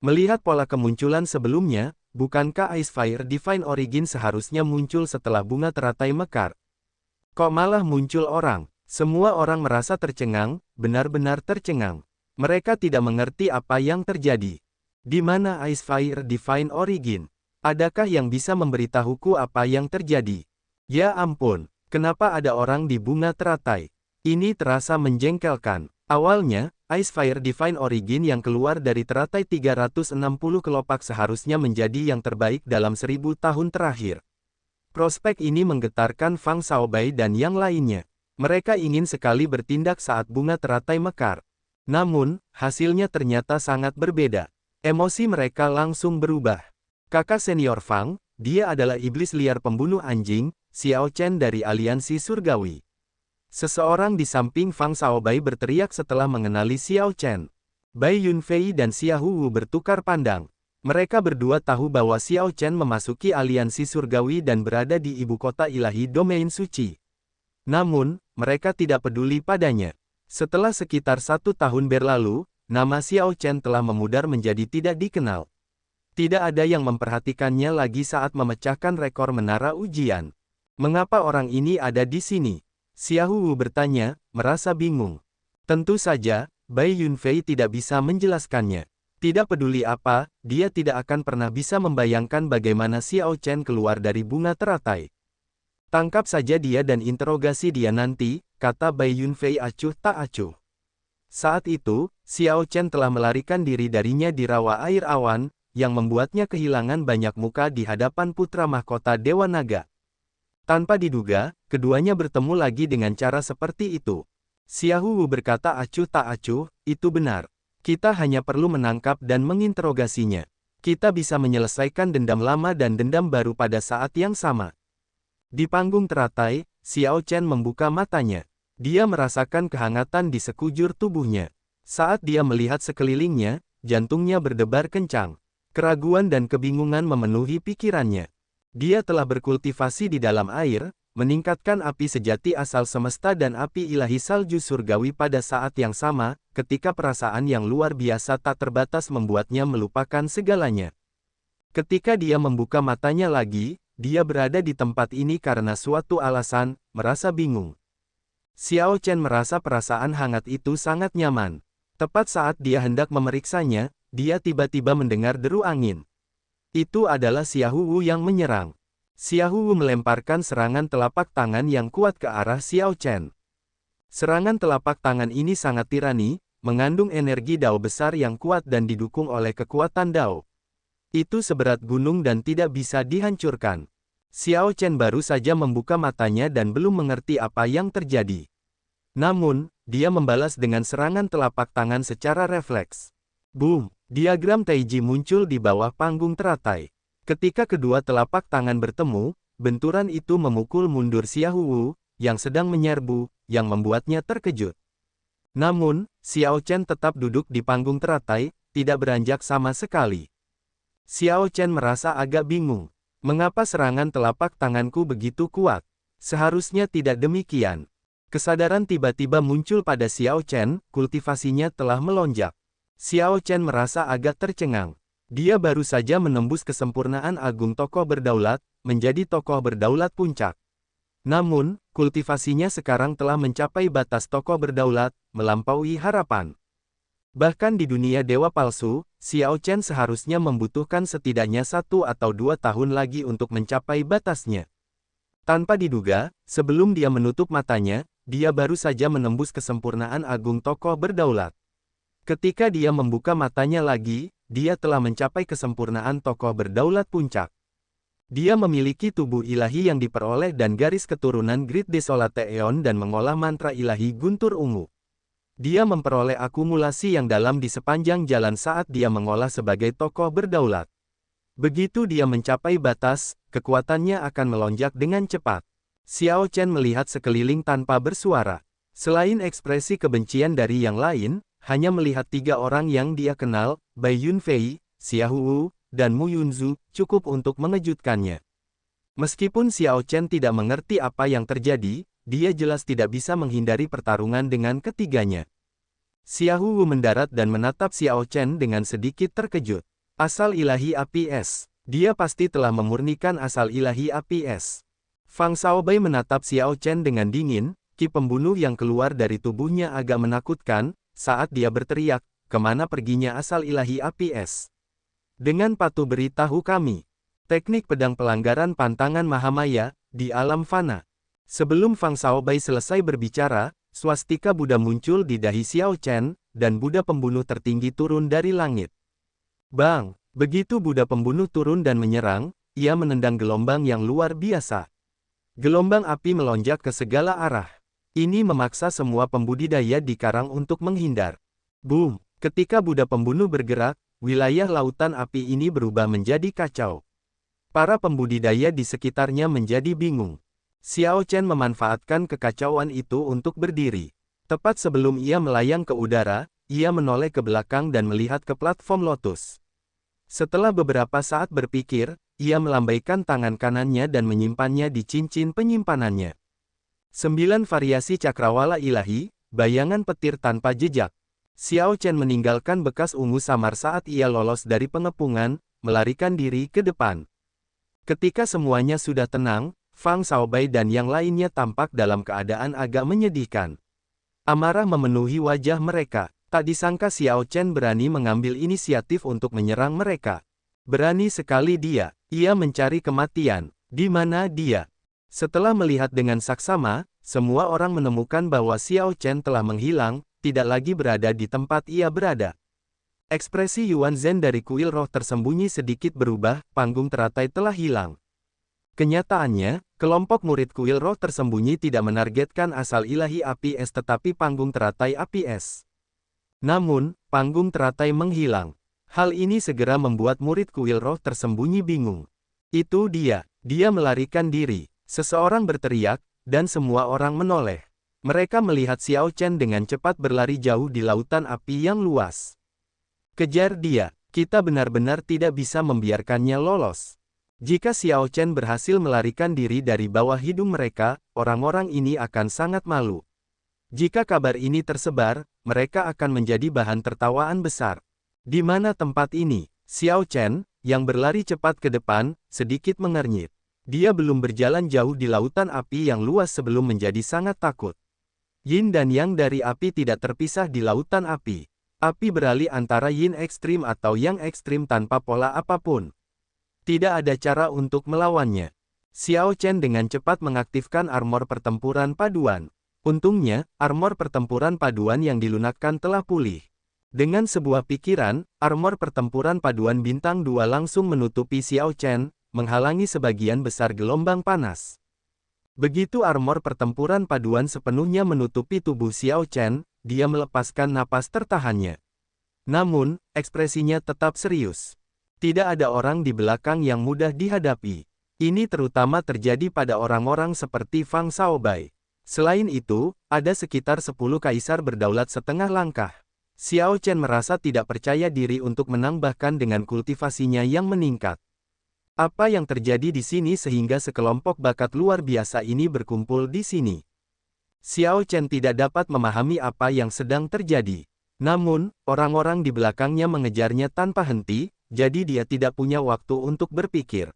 Melihat pola kemunculan sebelumnya, bukankah Ice Fire Divine Origin seharusnya muncul setelah bunga teratai mekar? Kok malah muncul orang? Semua orang merasa tercengang, benar-benar tercengang. Mereka tidak mengerti apa yang terjadi. Di mana Ice Fire Divine Origin? Adakah yang bisa memberitahuku apa yang terjadi? Ya ampun, kenapa ada orang di bunga teratai? Ini terasa menjengkelkan. Awalnya, Ice Fire Divine Origin yang keluar dari teratai 360 kelopak seharusnya menjadi yang terbaik dalam 1000 tahun terakhir. Prospek ini menggetarkan Fang Xiaobai dan yang lainnya. Mereka ingin sekali bertindak saat bunga teratai mekar. Namun, hasilnya ternyata sangat berbeda. Emosi mereka langsung berubah. Kakak senior Fang, dia adalah iblis liar pembunuh anjing, Xiao Chen dari Aliansi Surgawi. Seseorang di samping Fang Xiaobai berteriak setelah mengenali Xiao Chen. Bai Yunfei dan Xia Huwu bertukar pandang. Mereka berdua tahu bahwa Xiao Chen memasuki Aliansi Surgawi dan berada di ibu kota ilahi domain suci. Namun, mereka tidak peduli padanya. Setelah sekitar 1 tahun berlalu, nama Xiao Chen telah memudar menjadi tidak dikenal. Tidak ada yang memperhatikannya lagi saat memecahkan rekor menara ujian. Mengapa orang ini ada di sini? Xia Huwu bertanya, merasa bingung. Tentu saja, Bai Yunfei tidak bisa menjelaskannya. Tidak peduli apa, dia tidak akan pernah bisa membayangkan bagaimana Xiao Chen keluar dari bunga teratai. Tangkap saja dia dan interogasi dia nanti, kata Bai Yunfei acuh tak acuh. Saat itu, Xiao Chen telah melarikan diri darinya di rawa air awan, yang membuatnya kehilangan banyak muka di hadapan putra mahkota Dewa Naga. Tanpa diduga, keduanya bertemu lagi dengan cara seperti itu. Xia Huwu berkata acuh tak acuh, itu benar. Kita hanya perlu menangkap dan menginterogasinya. Kita bisa menyelesaikan dendam lama dan dendam baru pada saat yang sama. Di panggung teratai, Xiao Chen membuka matanya. Dia merasakan kehangatan di sekujur tubuhnya. Saat dia melihat sekelilingnya, jantungnya berdebar kencang. Keraguan dan kebingungan memenuhi pikirannya. Dia telah berkultivasi di dalam air, meningkatkan api sejati asal semesta dan api ilahi salju surgawi pada saat yang sama, ketika perasaan yang luar biasa tak terbatas membuatnya melupakan segalanya. Ketika dia membuka matanya lagi, dia berada di tempat ini karena suatu alasan, merasa bingung. Xiao Chen merasa perasaan hangat itu sangat nyaman. Tepat saat dia hendak memeriksanya, dia tiba-tiba mendengar deru angin. Itu adalah Xia Huwu yang menyerang. Xia Huwu melemparkan serangan telapak tangan yang kuat ke arah Xiao Chen. Serangan telapak tangan ini sangat tirani, mengandung energi Dao besar yang kuat dan didukung oleh kekuatan Dao. Itu seberat gunung dan tidak bisa dihancurkan. Xiao Chen baru saja membuka matanya dan belum mengerti apa yang terjadi. Namun, dia membalas dengan serangan telapak tangan secara refleks. Boom! Diagram Taiji muncul di bawah panggung teratai. Ketika kedua telapak tangan bertemu, benturan itu memukul mundur Xia Huwu, yang sedang menyerbu, yang membuatnya terkejut. Namun, Xiao Chen tetap duduk di panggung teratai, tidak beranjak sama sekali. Xiao Chen merasa agak bingung. Mengapa serangan telapak tanganku begitu kuat? Seharusnya tidak demikian. Kesadaran tiba-tiba muncul pada Xiao Chen, kultivasinya telah melonjak. Xiao Chen merasa agak tercengang. Dia baru saja menembus kesempurnaan agung tokoh berdaulat, menjadi tokoh berdaulat puncak. Namun, kultivasinya sekarang telah mencapai batas tokoh berdaulat, melampaui harapan. Bahkan di dunia dewa palsu, Xiao Chen seharusnya membutuhkan setidaknya 1 atau 2 tahun lagi untuk mencapai batasnya. Tanpa diduga, sebelum dia menutup matanya, dia baru saja menembus kesempurnaan agung tokoh berdaulat. Ketika dia membuka matanya lagi, dia telah mencapai kesempurnaan tokoh berdaulat puncak. Dia memiliki tubuh ilahi yang diperoleh dan garis keturunan Great Desolate Aeon dan mengolah mantra ilahi guntur ungu. Dia memperoleh akumulasi yang dalam di sepanjang jalan saat dia mengolah sebagai tokoh berdaulat. Begitu dia mencapai batas, kekuatannya akan melonjak dengan cepat. Xiao Chen melihat sekeliling tanpa bersuara. Selain ekspresi kebencian dari yang lain, hanya melihat 3 orang yang dia kenal, Bai Yunfei, Xia Huwu, dan Mu Yunzu, cukup untuk mengejutkannya. Meskipun Xiao Chen tidak mengerti apa yang terjadi, dia jelas tidak bisa menghindari pertarungan dengan ketiganya. Xia Huwu mendarat dan menatap Xiao Chen dengan sedikit terkejut. Asal ilahi api es. Dia pasti telah memurnikan asal ilahi api es. Fang Xiaobai menatap Xiao Chen dengan dingin, ki pembunuh yang keluar dari tubuhnya agak menakutkan, saat dia berteriak, kemana perginya asal ilahi api es? Dengan patuh beritahu kami. Teknik pedang pelanggaran pantangan Mahamaya, di alam fana. Sebelum Fang Xiaobai selesai berbicara, swastika Buddha muncul di dahi Xiao Chen, dan Buddha pembunuh tertinggi turun dari langit. Bang! Begitu Buddha pembunuh turun dan menyerang, ia menendang gelombang yang luar biasa. Gelombang api melonjak ke segala arah. Ini memaksa semua pembudidaya di karang untuk menghindar. Boom! Ketika Buddha pembunuh bergerak, wilayah lautan api ini berubah menjadi kacau. Para pembudidaya di sekitarnya menjadi bingung. Xiao Chen memanfaatkan kekacauan itu untuk berdiri. Tepat sebelum ia melayang ke udara, ia menoleh ke belakang dan melihat ke platform lotus. Setelah beberapa saat berpikir, ia melambaikan tangan kanannya dan menyimpannya di cincin penyimpanannya. 9 variasi cakrawala ilahi, bayangan petir tanpa jejak. Xiao Chen meninggalkan bekas ungu samar saat ia lolos dari pengepungan, melarikan diri ke depan. Ketika semuanya sudah tenang, Fang Xiaobai dan yang lainnya tampak dalam keadaan agak menyedihkan. Amarah memenuhi wajah mereka. Tak disangka Xiao Chen berani mengambil inisiatif untuk menyerang mereka. Berani sekali dia. Ia mencari kematian. Di mana dia? Setelah melihat dengan saksama, semua orang menemukan bahwa Xiao Chen telah menghilang, tidak lagi berada di tempat ia berada. Ekspresi Yuan Zhen dari kuil roh tersembunyi sedikit berubah, panggung teratai telah hilang. Kenyataannya, kelompok murid kuil roh tersembunyi tidak menargetkan asal ilahi api es tetapi panggung teratai api es. Namun, panggung teratai menghilang. Hal ini segera membuat murid kuil roh tersembunyi bingung. Itu dia. Dia melarikan diri. Seseorang berteriak, dan semua orang menoleh. Mereka melihat Xiao Chen dengan cepat berlari jauh di lautan api yang luas. Kejar dia. Kita benar-benar tidak bisa membiarkannya lolos. Jika Xiao Chen berhasil melarikan diri dari bawah hidung mereka, orang-orang ini akan sangat malu. Jika kabar ini tersebar, mereka akan menjadi bahan tertawaan besar. Di mana tempat ini? Xiao Chen, yang berlari cepat ke depan, sedikit mengernyit. Dia belum berjalan jauh di lautan api yang luas sebelum menjadi sangat takut. Yin dan Yang dari api tidak terpisah di lautan api. Api beralih antara yin ekstrim atau yang ekstrim tanpa pola apapun. Tidak ada cara untuk melawannya. Xiao Chen dengan cepat mengaktifkan armor pertempuran paduan. Untungnya, armor pertempuran paduan yang dilunakkan telah pulih. Dengan sebuah pikiran, armor pertempuran paduan bintang 2 langsung menutupi Xiao Chen, menghalangi sebagian besar gelombang panas. Begitu armor pertempuran paduan sepenuhnya menutupi tubuh Xiao Chen, dia melepaskan napas tertahannya. Namun, ekspresinya tetap serius. Tidak ada orang di belakang yang mudah dihadapi. Ini terutama terjadi pada orang-orang seperti Fang Xiaobai. Selain itu, ada sekitar 10 kaisar berdaulat setengah langkah. Xiao Chen merasa tidak percaya diri untuk menang bahkan dengan kultivasinya yang meningkat. Apa yang terjadi di sini sehingga sekelompok bakat luar biasa ini berkumpul di sini? Xiao Chen tidak dapat memahami apa yang sedang terjadi. Namun, orang-orang di belakangnya mengejarnya tanpa henti, jadi dia tidak punya waktu untuk berpikir.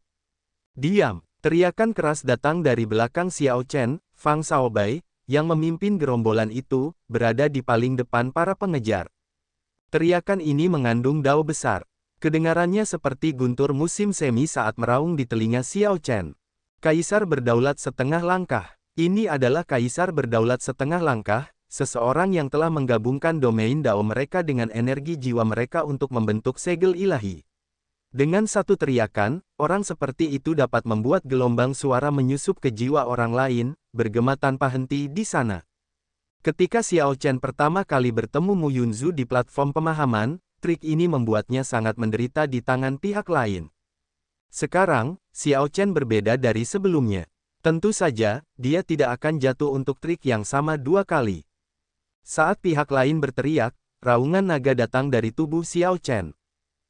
Diam! Teriakan keras datang dari belakang Xiao Chen. Fang Xiaobai, yang memimpin gerombolan itu, berada di paling depan para pengejar. Teriakan ini mengandung dao besar. Kedengarannya seperti guntur musim semi saat meraung di telinga Xiao Chen. Kaisar berdaulat setengah langkah. Ini adalah kaisar berdaulat setengah langkah, seseorang yang telah menggabungkan domain dao mereka dengan energi jiwa mereka untuk membentuk segel ilahi. Dengan satu teriakan, orang seperti itu dapat membuat gelombang suara menyusup ke jiwa orang lain, bergema tanpa henti di sana. Ketika Xiao Chen pertama kali bertemu Mu Yunzu di platform pemahaman, trik ini membuatnya sangat menderita di tangan pihak lain. Sekarang, Xiao Chen berbeda dari sebelumnya. Tentu saja, dia tidak akan jatuh untuk trik yang sama 2 kali. Saat pihak lain berteriak, raungan naga datang dari tubuh Xiao Chen.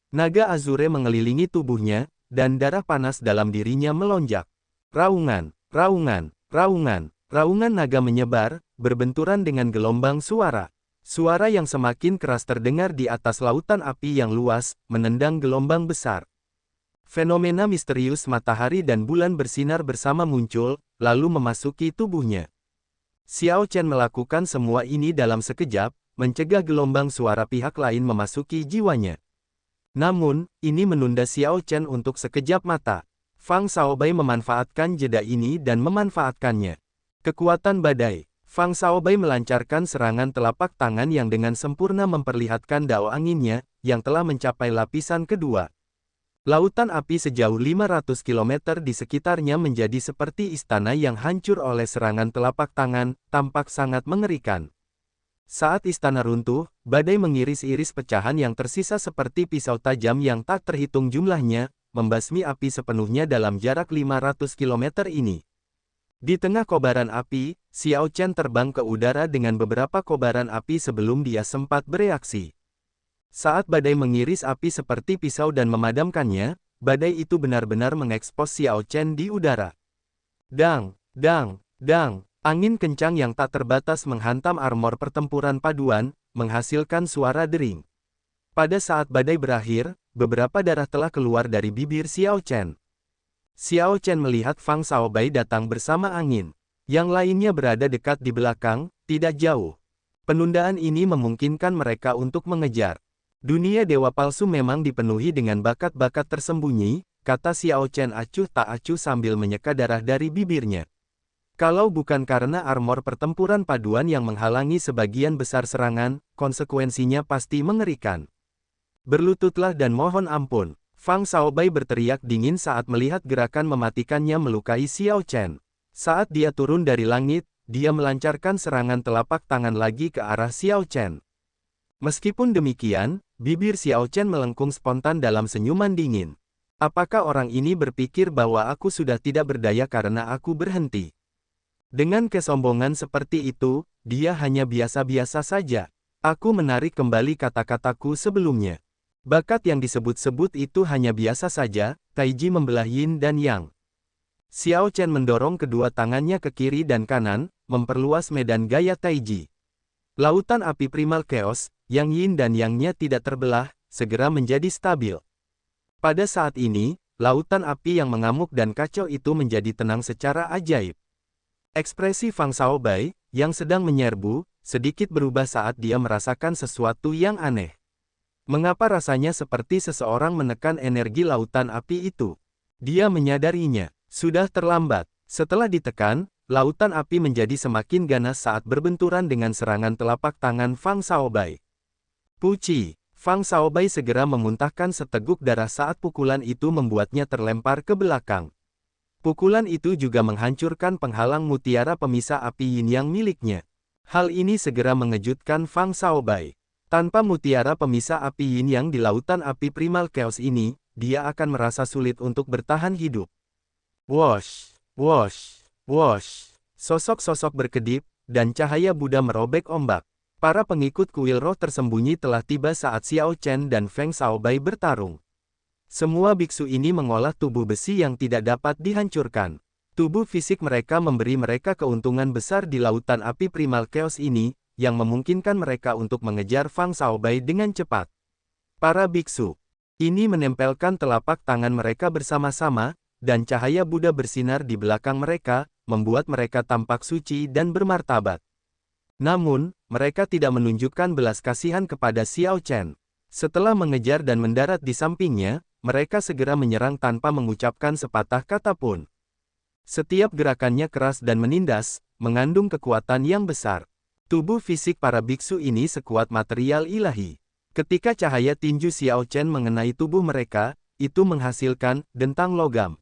Naga azure mengelilingi tubuhnya, dan darah panas dalam dirinya melonjak. Raungan, raungan, raungan, raungan naga menyebar, berbenturan dengan gelombang suara. Suara yang semakin keras terdengar di atas lautan api yang luas, menendang gelombang besar. Fenomena misterius matahari dan bulan bersinar bersama muncul, lalu memasuki tubuhnya. Xiao Chen melakukan semua ini dalam sekejap, mencegah gelombang suara pihak lain memasuki jiwanya. Namun, ini menunda Xiao Chen untuk sekejap mata. Fang Xiaobai memanfaatkan jeda ini dan memanfaatkannya. Kekuatan badai. Fang Xiaobai melancarkan serangan telapak tangan yang dengan sempurna memperlihatkan dao anginnya, yang telah mencapai lapisan kedua. Lautan api sejauh 500 km di sekitarnya menjadi seperti istana yang hancur oleh serangan telapak tangan, tampak sangat mengerikan. Saat istana runtuh, badai mengiris-iris pecahan yang tersisa seperti pisau tajam yang tak terhitung jumlahnya, membasmi api sepenuhnya dalam jarak 500 km ini. Di tengah kobaran api, Xiao Chen terbang ke udara dengan beberapa kobaran api sebelum dia sempat bereaksi. Saat badai mengiris api seperti pisau dan memadamkannya, badai itu benar-benar mengekspos Xiao Chen di udara. Dang, dang, dang, angin kencang yang tak terbatas menghantam armor pertempuran paduan, menghasilkan suara dering. Pada saat badai berakhir, beberapa darah telah keluar dari bibir Xiao Chen. Xiao Chen melihat Fang Xiaobai datang bersama angin. Yang lainnya berada dekat di belakang, tidak jauh. Penundaan ini memungkinkan mereka untuk mengejar. Dunia dewa palsu memang dipenuhi dengan bakat-bakat tersembunyi, kata Xiao Chen acuh tak acuh sambil menyeka darah dari bibirnya. Kalau bukan karena armor pertempuran paduan yang menghalangi sebagian besar serangan, konsekuensinya pasti mengerikan. Berlututlah dan mohon ampun. Fang Xiaobai berteriak dingin saat melihat gerakan mematikannya melukai Xiao Chen. Saat dia turun dari langit, dia melancarkan serangan telapak tangan lagi ke arah Xiao Chen. Meskipun demikian, bibir Xiao Chen melengkung spontan dalam senyuman dingin. Apakah orang ini berpikir bahwa aku sudah tidak berdaya karena aku berhenti? Dengan kesombongan seperti itu, dia hanya biasa-biasa saja. Aku menarik kembali kata-kataku sebelumnya. Bakat yang disebut-sebut itu hanya biasa saja, Taiji membelah yin dan yang. Xiao Chen mendorong kedua tangannya ke kiri dan kanan, memperluas medan gaya Taiji. Lautan api primal chaos, yang yin dan yangnya tidak terbelah, segera menjadi stabil. Pada saat ini, lautan api yang mengamuk dan kacau itu menjadi tenang secara ajaib. Ekspresi Fang Xiaobai, yang sedang menyerbu, sedikit berubah saat dia merasakan sesuatu yang aneh. Mengapa rasanya seperti seseorang menekan energi lautan api itu? Dia menyadarinya. Sudah terlambat. Setelah ditekan, lautan api menjadi semakin ganas saat berbenturan dengan serangan telapak tangan Fang Xiaobai. Puci! Fang Xiaobai segera memuntahkan seteguk darah saat pukulan itu membuatnya terlempar ke belakang. Pukulan itu juga menghancurkan penghalang mutiara pemisah api yin yang miliknya. Hal ini segera mengejutkan Fang Xiaobai. Tanpa mutiara pemisah api yin yang di lautan api primal chaos ini, dia akan merasa sulit untuk bertahan hidup. Wosh, wosh, wosh. Sosok-sosok berkedip, dan cahaya Buddha merobek ombak. Para pengikut kuil roh tersembunyi telah tiba saat Xiao Chen dan Feng Xiaobai bertarung. Semua biksu ini mengolah tubuh besi yang tidak dapat dihancurkan. Tubuh fisik mereka memberi mereka keuntungan besar di lautan api primal chaos ini, yang memungkinkan mereka untuk mengejar Fang Xiaobai dengan cepat. Para biksu ini menempelkan telapak tangan mereka bersama-sama, dan cahaya Buddha bersinar di belakang mereka, membuat mereka tampak suci dan bermartabat. Namun, mereka tidak menunjukkan belas kasihan kepada Xiao Chen. Setelah mengejar dan mendarat di sampingnya, mereka segera menyerang tanpa mengucapkan sepatah kata pun. Setiap gerakannya keras dan menindas, mengandung kekuatan yang besar. Tubuh fisik para biksu ini sekuat material ilahi. Ketika cahaya tinju Xiao Chen mengenai tubuh mereka, itu menghasilkan dentang logam.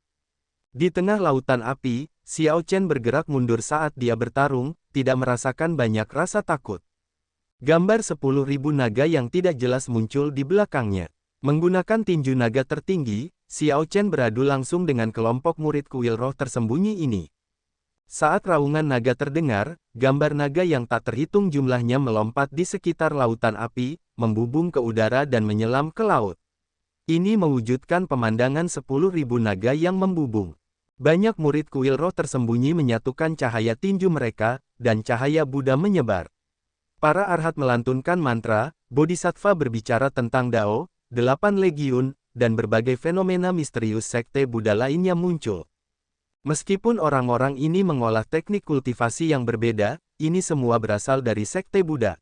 Di tengah lautan api, Xiao Chen bergerak mundur saat dia bertarung, tidak merasakan banyak rasa takut. Gambar 10.000 naga yang tidak jelas muncul di belakangnya. Menggunakan tinju naga tertinggi, Xiao Chen beradu langsung dengan kelompok murid kuil roh tersembunyi ini. Saat raungan naga terdengar, gambar naga yang tak terhitung jumlahnya melompat di sekitar lautan api, membubung ke udara dan menyelam ke laut. Ini mewujudkan pemandangan 10.000 naga yang membubung. Banyak murid kuil roh tersembunyi menyatukan cahaya tinju mereka, dan cahaya Buddha menyebar. Para arhat melantunkan mantra, bodhisattva berbicara tentang Dao, 8 legiun, dan berbagai fenomena misterius sekte Buddha lainnya muncul. Meskipun orang-orang ini mengolah teknik kultivasi yang berbeda, ini semua berasal dari sekte Buddha.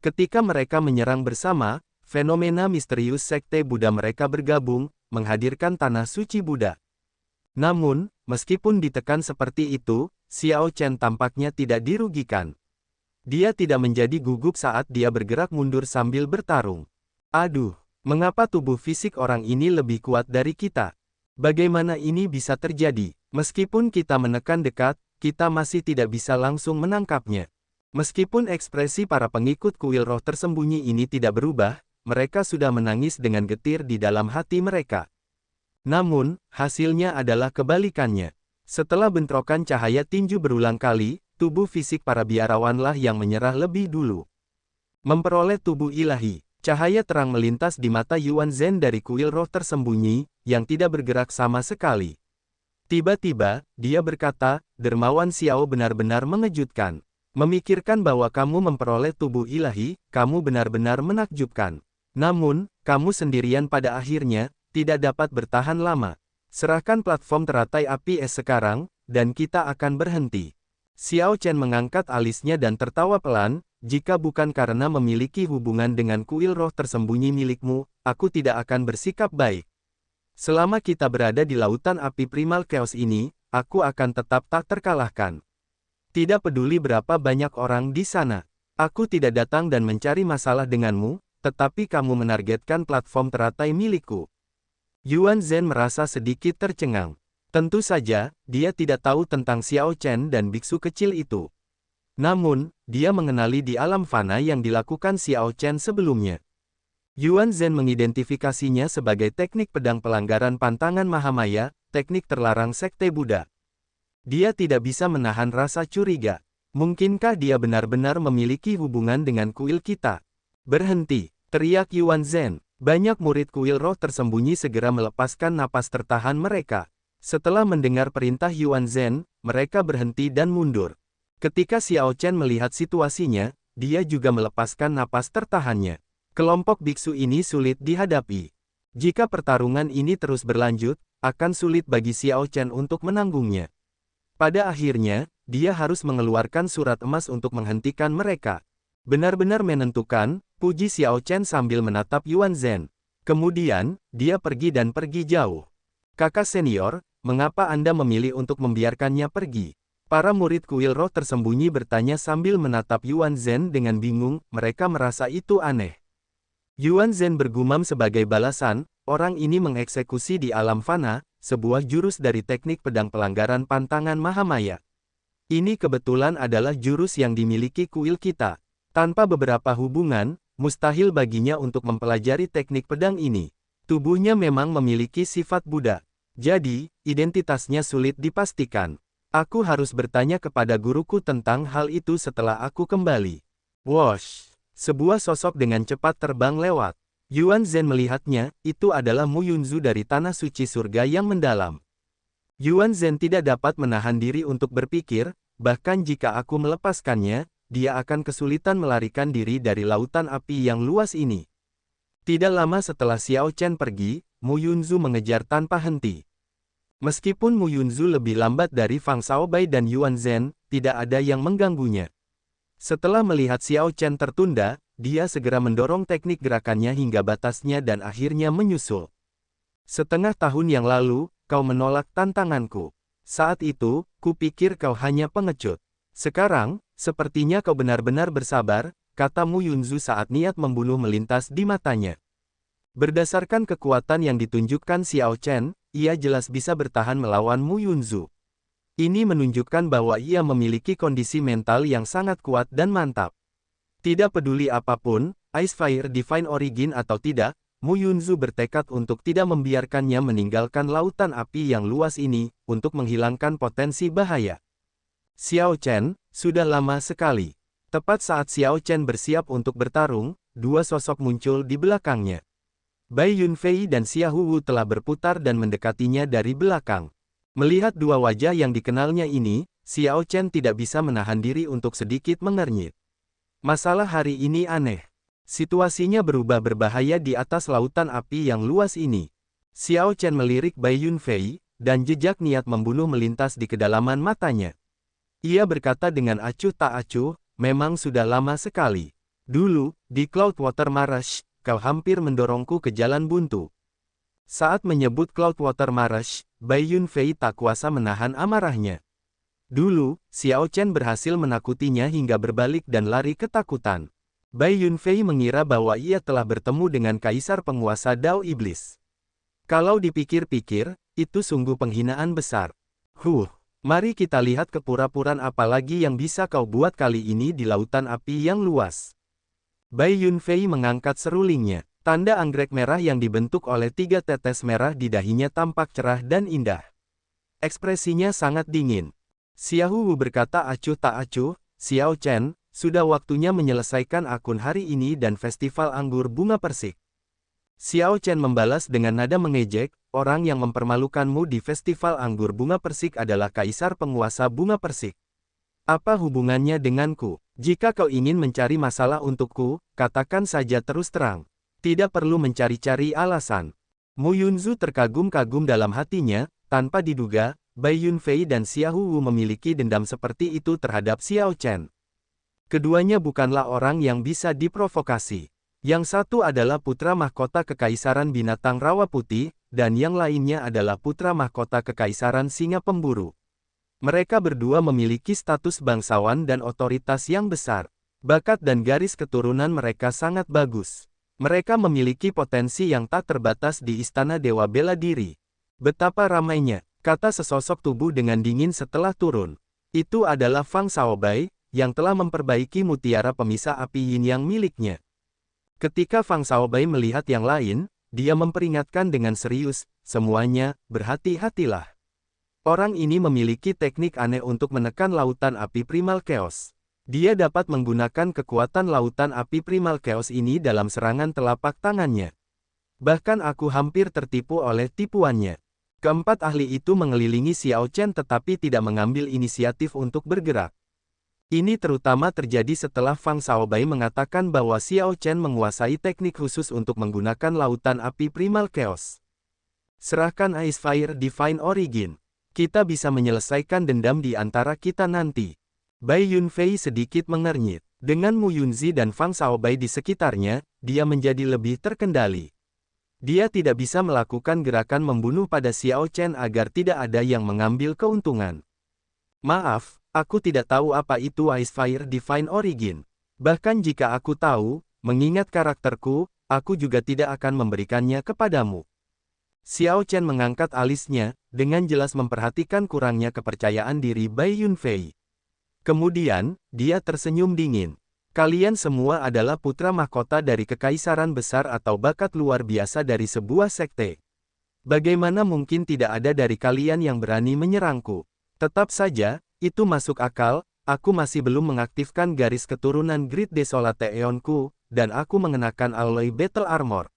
Ketika mereka menyerang bersama, fenomena misterius sekte Buddha mereka bergabung, menghadirkan tanah suci Buddha. Namun, meskipun ditekan seperti itu, Xiao Chen tampaknya tidak dirugikan. Dia tidak menjadi gugup saat dia bergerak mundur sambil bertarung. Aduh, mengapa tubuh fisik orang ini lebih kuat dari kita? Bagaimana ini bisa terjadi? Meskipun kita menekan dekat, kita masih tidak bisa langsung menangkapnya. Meskipun ekspresi para pengikut kuil roh tersembunyi ini tidak berubah, mereka sudah menangis dengan getir di dalam hati mereka. Namun, hasilnya adalah kebalikannya. Setelah bentrokan cahaya tinju berulang kali, tubuh fisik para biarawanlah yang menyerah lebih dulu. Memperoleh tubuh ilahi, cahaya terang melintas di mata Yuan Zhen dari kuil roh tersembunyi, yang tidak bergerak sama sekali. Tiba-tiba, dia berkata, dermawan Xiao benar-benar mengejutkan. Memikirkan bahwa kamu memperoleh tubuh ilahi, kamu benar-benar menakjubkan. Namun, kamu sendirian pada akhirnya, tidak dapat bertahan lama. Serahkan platform teratai api es sekarang, dan kita akan berhenti. Xiao Chen mengangkat alisnya dan tertawa pelan, jika bukan karena memiliki hubungan dengan kuil roh tersembunyi milikmu, aku tidak akan bersikap baik. Selama kita berada di lautan api primal chaos ini, aku akan tetap tak terkalahkan. Tidak peduli berapa banyak orang di sana. Aku tidak datang dan mencari masalah denganmu, tetapi kamu menargetkan platform teratai milikku. Yuan Zhen merasa sedikit tercengang. Tentu saja, dia tidak tahu tentang Xiao Chen dan biksu kecil itu. Namun, dia mengenali di alam fana yang dilakukan Xiao Chen sebelumnya. Yuan Zhen mengidentifikasinya sebagai teknik pedang pelanggaran pantangan Mahamaya, teknik terlarang sekte Buddha. Dia tidak bisa menahan rasa curiga. Mungkinkah dia benar-benar memiliki hubungan dengan kuil kita? Berhenti, teriak Yuan Zhen. Banyak murid kuil roh tersembunyi segera melepaskan napas tertahan mereka. Setelah mendengar perintah Yuan Zhen, mereka berhenti dan mundur. Ketika Xiao Chen melihat situasinya, dia juga melepaskan napas tertahannya. Kelompok biksu ini sulit dihadapi. Jika pertarungan ini terus berlanjut, akan sulit bagi Xiao Chen untuk menanggungnya. Pada akhirnya, dia harus mengeluarkan surat emas untuk menghentikan mereka. Benar-benar menentukan, puji Xiao Chen sambil menatap Yuan Zhen. Kemudian, dia pergi dan pergi jauh. Kakak senior, mengapa Anda memilih untuk membiarkannya pergi? Para murid kuil roh tersembunyi bertanya sambil menatap Yuan Zhen dengan bingung, mereka merasa itu aneh. Yuan Zhen bergumam sebagai balasan, orang ini mengeksekusi di alam fana, sebuah jurus dari teknik pedang pelanggaran pantangan Mahamaya. Ini kebetulan adalah jurus yang dimiliki kuil kita. Tanpa beberapa hubungan, mustahil baginya untuk mempelajari teknik pedang ini. Tubuhnya memang memiliki sifat Buddha. Jadi, identitasnya sulit dipastikan. Aku harus bertanya kepada guruku tentang hal itu setelah aku kembali. Wosh! Sebuah sosok dengan cepat terbang lewat. Yuan Zhen melihatnya, itu adalah Mu Yunzu dari tanah suci surga yang mendalam. Yuan Zhen tidak dapat menahan diri untuk berpikir, bahkan jika aku melepaskannya, dia akan kesulitan melarikan diri dari lautan api yang luas ini. Tidak lama setelah Xiao Chen pergi, Mu Yunzu mengejar tanpa henti. Meskipun Mu Yunzu lebih lambat dari Fang Shaobai dan Yuan Zhen, tidak ada yang mengganggunya. Setelah melihat Xiao Chen tertunda, dia segera mendorong teknik gerakannya hingga batasnya dan akhirnya menyusul. Setengah tahun yang lalu, kau menolak tantanganku. Saat itu, kupikir kau hanya pengecut. Sekarang, sepertinya kau benar-benar bersabar, kata Mu Yunzu saat niat membunuh melintas di matanya. Berdasarkan kekuatan yang ditunjukkan Xiao Chen, ia jelas bisa bertahan melawan Mu Yunzu. Ini menunjukkan bahwa ia memiliki kondisi mental yang sangat kuat dan mantap. Tidak peduli apapun, Ice Fire Divine Origin atau tidak, Mu Yunzu bertekad untuk tidak membiarkannya meninggalkan lautan api yang luas ini, untuk menghilangkan potensi bahaya. Xiao Chen, sudah lama sekali. Tepat saat Xiao Chen bersiap untuk bertarung, dua sosok muncul di belakangnya. Bai Yunfei dan Xia Huwu telah berputar dan mendekatinya dari belakang. Melihat dua wajah yang dikenalnya ini, Xiao Chen tidak bisa menahan diri untuk sedikit mengernyit. Masalah hari ini aneh. Situasinya berubah berbahaya di atas lautan api yang luas ini. Xiao Chen melirik Bai Yunfei, dan jejak niat membunuh melintas di kedalaman matanya. Ia berkata dengan acuh tak acuh, memang sudah lama sekali. Dulu, di Cloudwater Marsh, kau hampir mendorongku ke jalan buntu. Saat menyebut Cloudwater Marsh, Bai Yunfei tak kuasa menahan amarahnya. Dulu, Xiao Chen berhasil menakutinya hingga berbalik dan lari ketakutan. Bai Yunfei mengira bahwa ia telah bertemu dengan kaisar penguasa Dao Iblis. Kalau dipikir-pikir, itu sungguh penghinaan besar. Mari kita lihat kepura-puraan apa lagi yang bisa kau buat kali ini di lautan api yang luas. Bai Yunfei mengangkat serulingnya. Tanda anggrek merah yang dibentuk oleh 3 tetes merah di dahinya tampak cerah dan indah. Ekspresinya sangat dingin. Xiahou Wu berkata acuh tak acuh, Xiao Chen, sudah waktunya menyelesaikan akun hari ini dan festival anggur bunga persik. Xiao Chen membalas dengan nada mengejek, orang yang mempermalukanmu di festival anggur bunga persik adalah kaisar penguasa bunga persik. Apa hubungannya denganku? Jika kau ingin mencari masalah untukku, katakan saja terus terang. Tidak perlu mencari-cari alasan. Mu Yunzu terkagum-kagum dalam hatinya, tanpa diduga, Bai Yunfei dan Xiahou Wu memiliki dendam seperti itu terhadap Xiao Chen. Keduanya bukanlah orang yang bisa diprovokasi. Yang satu adalah putra mahkota Kekaisaran Binatang Rawa Putih, dan yang lainnya adalah putra mahkota Kekaisaran Singa Pemburu. Mereka berdua memiliki status bangsawan dan otoritas yang besar. Bakat dan garis keturunan mereka sangat bagus. Mereka memiliki potensi yang tak terbatas di Istana Dewa Bela Diri. Betapa ramainya, kata sesosok tubuh dengan dingin setelah turun. Itu adalah Fang Shaobai, yang telah memperbaiki mutiara pemisah api yin yang miliknya. Ketika Fang Shaobai melihat yang lain, dia memperingatkan dengan serius, semuanya, berhati-hatilah. Orang ini memiliki teknik aneh untuk menekan lautan api primal chaos. Dia dapat menggunakan kekuatan lautan api primal chaos ini dalam serangan telapak tangannya. Bahkan aku hampir tertipu oleh tipuannya. Keempat ahli itu mengelilingi Xiao Chen tetapi tidak mengambil inisiatif untuk bergerak. Ini terutama terjadi setelah Fang Shaobai mengatakan bahwa Xiao Chen menguasai teknik khusus untuk menggunakan lautan api primal chaos. Serahkan Ice Fire Divine Origin. Kita bisa menyelesaikan dendam di antara kita nanti. Bai Yunfei sedikit mengernyit. Dengan Mu Yunzi dan Fang Shaobai di sekitarnya, dia menjadi lebih terkendali. Dia tidak bisa melakukan gerakan membunuh pada Xiao Chen agar tidak ada yang mengambil keuntungan. Maaf, aku tidak tahu apa itu Ice Fire Divine Origin. Bahkan jika aku tahu, mengingat karakterku, aku juga tidak akan memberikannya kepadamu. Xiao Chen mengangkat alisnya, dengan jelas memperhatikan kurangnya kepercayaan diri Bai Yunfei. Kemudian, dia tersenyum dingin. Kalian semua adalah putra mahkota dari kekaisaran besar atau bakat luar biasa dari sebuah sekte. Bagaimana mungkin tidak ada dari kalian yang berani menyerangku? Tetap saja, itu masuk akal, aku masih belum mengaktifkan garis keturunan Great Desolate Eonku, dan aku mengenakan alloy battle armor.